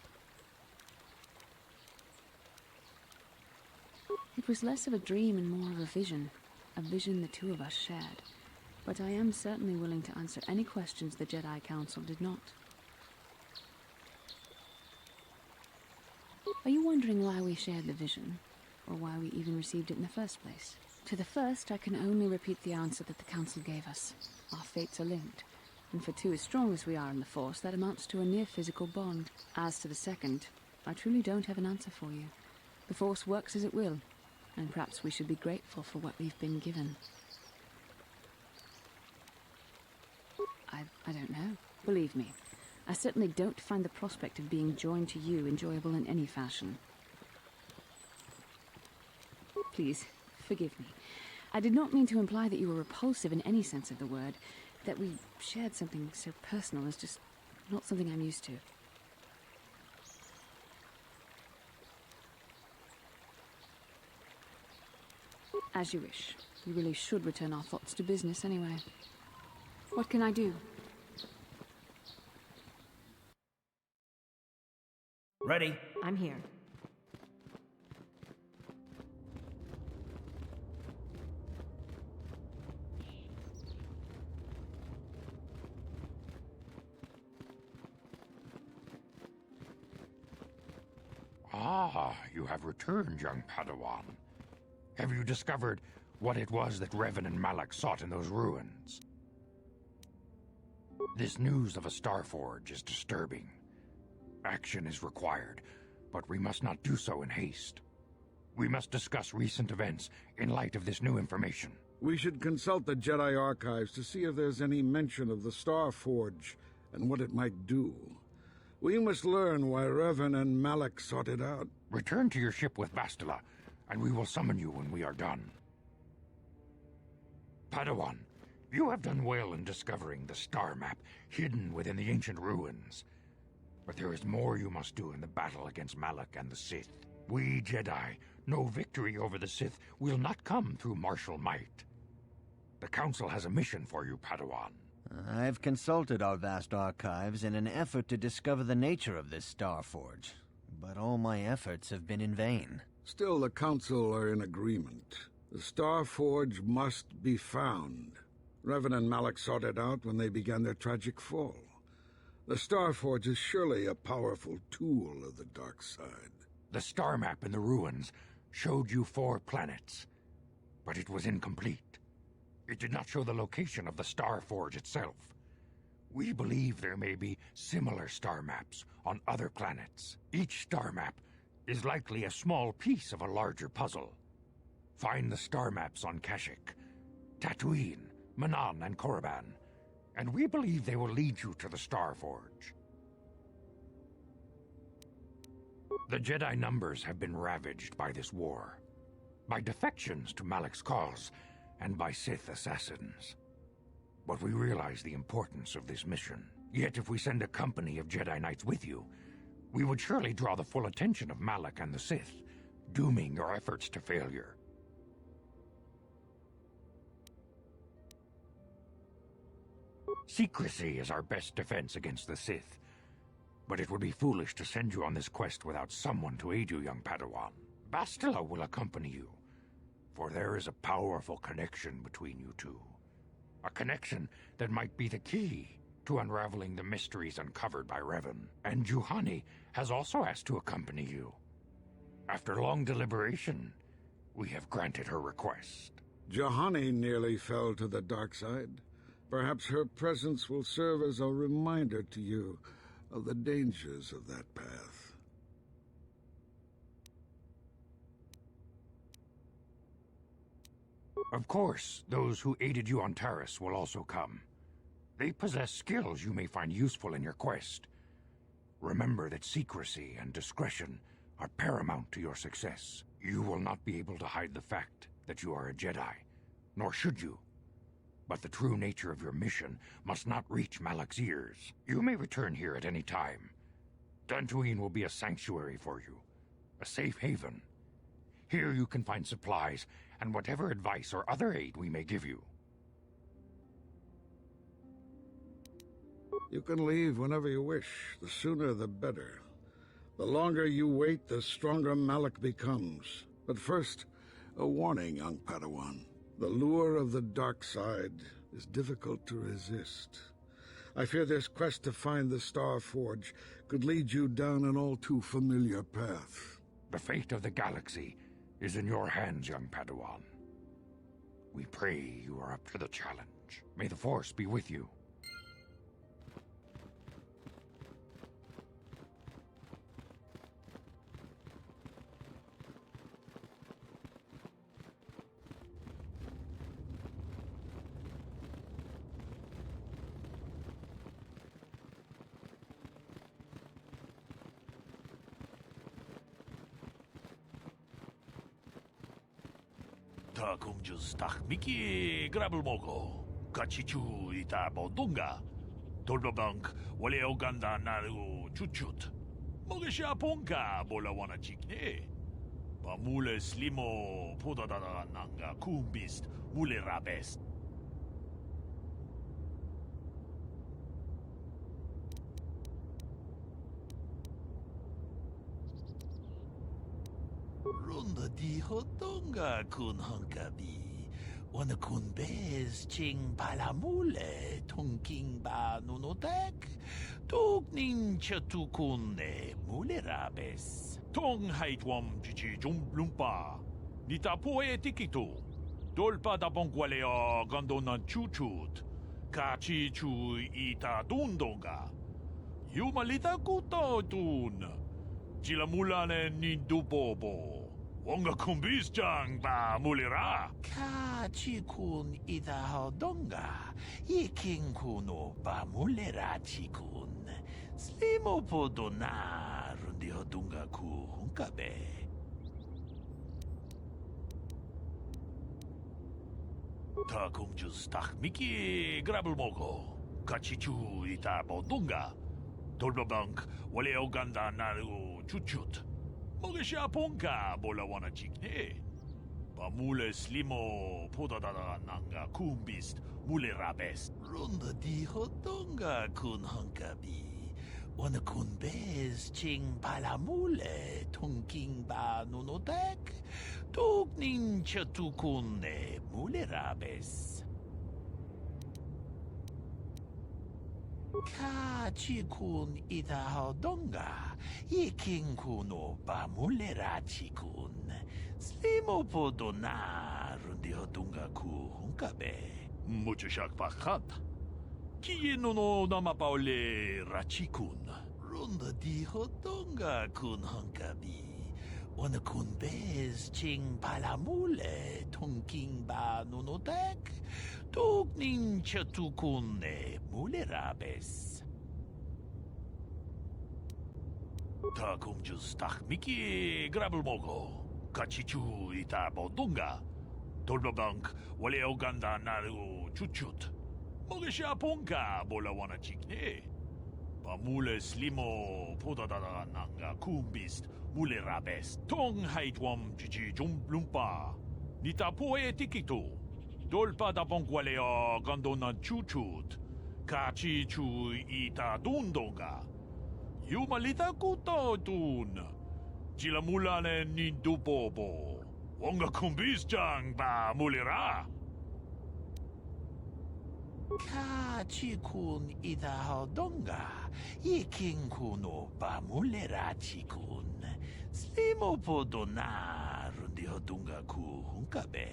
It was less of a dream and more of a vision the two of us shared. But I am certainly willing to answer any questions the Jedi Council did not. Are you wondering why we shared the vision, or why we even received it in the first place? To the first, I can only repeat the answer that the Council gave us. Our fates are linked, and for two as strong as we are in the Force, that amounts to a near-physical bond. As to the second, I truly don't have an answer for you. The Force works as it will, and perhaps we should be grateful for what we've been given. I don't know. Believe me, I certainly don't find the prospect of being joined to you enjoyable in any fashion. Please, forgive me. I did not mean to imply that you were repulsive in any sense of the word. That we shared something so personal is just not something I'm used to. As you wish. You really should return our thoughts to business anyway. What can I do? Ready? I'm here. Ah, you have returned, young Padawan. Have you discovered what it was that Revan and Malak sought in those ruins? This news of a Starforge is disturbing. Action is required, but we must not do so in haste. We must discuss recent events in light of this new information. We should consult the Jedi archives to see if there's any mention of the Starforge and what it might do. We must learn why Revan and Malak sought it out. Return to your ship with Bastila, and we will summon you when we are done. Padawan, you have done well in discovering the star map hidden within the ancient ruins. But there is more you must do in the battle against Malak and the Sith. We Jedi know victory over the Sith will not come through martial might. The Council has a mission for you, Padawan. I've consulted our vast archives in an effort to discover the nature of this Starforge, but all my efforts have been in vain. Still, the Council are in agreement. The Starforge must be found. Revan and Malak sought it out when they began their tragic fall. The Starforge is surely a powerful tool of the dark side. The star map in the ruins showed you 4 planets, but it was incomplete. It did not show the location of the Starforge itself. We believe there may be similar star maps on other planets. Each star map is likely a small piece of a larger puzzle. Find the star maps on Kashyyyk, Dantooine, Manan, and Korriban, and we believe they will lead you to the Starforge. The Jedi numbers have been ravaged by this war, by defections to Malak's cause, and by Sith assassins. But we realize the importance of this mission. Yet if we send a company of Jedi Knights with you, we would surely draw the full attention of Malak and the Sith, dooming your efforts to failure. Secrecy is our best defense against the Sith, but it would be foolish to send you on this quest without someone to aid you, young Padawan. Bastila will accompany you, for there is a powerful connection between you two. A connection that might be the key to unraveling the mysteries uncovered by Revan. And Juhani has also asked to accompany you. After long deliberation, we have granted her request. Juhani nearly fell to the dark side. Perhaps her presence will serve as a reminder to you of the dangers of that path. Of course, those who aided you on Taris will also come. They possess skills you may find useful in your quest. Remember that secrecy and discretion are paramount to your success. You will not be able to hide the fact that you are a Jedi, nor should you. But the true nature of your mission must not reach Malak's ears. You may return here at any time. Dantooine will be a sanctuary for you, a safe haven. Here you can find supplies and whatever advice or other aid we may give you. You can leave whenever you wish. The sooner the better. The longer you wait, the stronger Malak becomes. But first, a warning, young Padawan. The lure of the dark side is difficult to resist. I fear this quest to find the Star Forge could lead you down an all too familiar path. The fate of the galaxy is in your hands, young Padawan. We pray you are up to the challenge. May the Force be with you. Ta kumjus tak miki grabel mogo. Kachichu ita bodunga. Dolbabank wale oganda naru chuchut. Mogesha ponka bola wana chikne. Pamule slimo podadada nanga kumbist mule rabest. Runda di hotonga kun hankabi. Wana kun bez ching palamule tonking ba nunotek. Tugnin chatukune mule rabes. Tong haitwam chichi lumpa. Nita poe tikito. Dolpa da bonkwalea gandona chuchut. Kachi chu ita dundonga. Yumalita kuto tun. Jilamulane ni dubobo. Wonga kumbis jang ba mulira. Kachi kun ita hodonga. Yiking kuno ba mulira chikun. Slimo podona rundi hodunga ku hunkabe. Ta kumjus tak miki grabel mogo. Kachichu ita bodunga. Dolbabank wale oganda naru chuchut. Mogesha ponka bola wana chikne. Pamule slimo podadada nanga kumbist mule rabest. Runda di hodonga kun hankabi. Wana kun bez ching palamule tonking ba nunotek. Tugnin chatukune mule rabes. Kachi kun ita hodonga. Yiking kuno ba mule rachi kun. Slimo podona rundi hodunga ku hunkabe. Mucho shak pakhat. Kiye no namapaule rachikun. Runda di hodonga kun hankabi. Wana kun bez ching palamule tonking ba nunotek. Tugnin chatukune mule rabes. Ta kumjus tak miki grabel mogo. Kachichu ita bodunga. Tolbabank wale oganda naru chuchut. Mogesha ponka bola wana chikne. Pamule slimo podadada nanga kumbist mule rabes. Tong haitwam chichi jumplumpa. Nita poe tikito. Dolpa da bonkwalea gandona chuchut. Kachi chu ita dundonga. Yumalita kuto dun. Chilamulane nindupobo. Wonga kumbis jang ba mulira. Kachi kun ida hodonga. Ikin kuno ba mulera chikun. Slimo podona rundi hodunga ku hunkabe.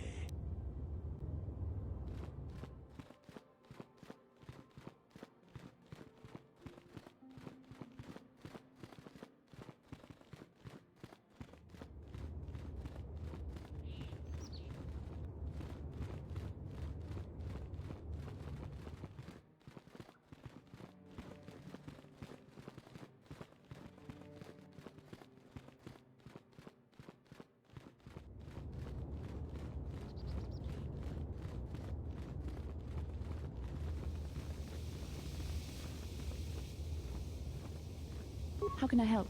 How can I help?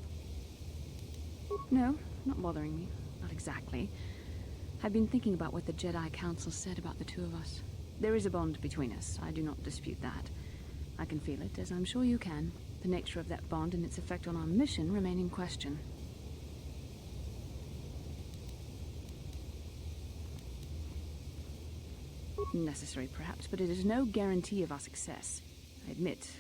No, not bothering me. Not exactly. I've been thinking about what the Jedi Council said about the two of us. There is a bond between us. I do not dispute that. I can feel it, as I'm sure you can. The nature of that bond and its effect on our mission remain in question. Necessary, perhaps, but it is no guarantee of our success. I admit,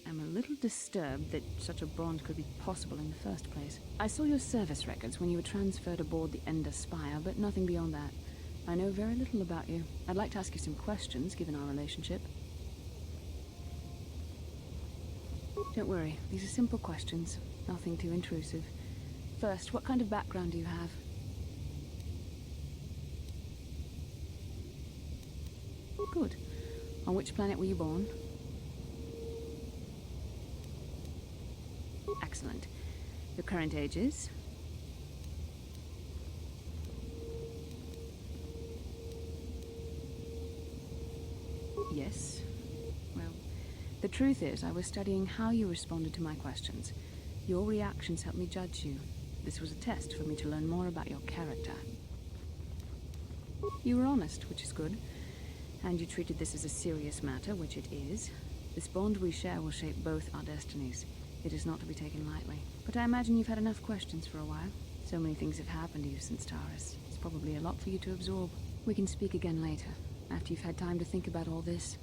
I'm a little disturbed that such a bond could be possible in the first place. I saw your service records when you were transferred aboard the Ender Spire, but nothing beyond that. I know very little about you. I'd like to ask you some questions, given our relationship. Don't worry, these are simple questions. Nothing too intrusive. First, what kind of background do you have? Good. On which planet were you born? Excellent. Your current age is? Yes. Well, the truth is, I was studying how you responded to my questions. Your reactions helped me judge you. This was a test for me to learn more about your character. You were honest, which is good. And you treated this as a serious matter, which it is. This bond we share will shape both our destinies. It is not to be taken lightly. But I imagine you've had enough questions for a while. So many things have happened to you since Taurus. It's probably a lot for you to absorb. We can speak again later, after you've had time to think about all this.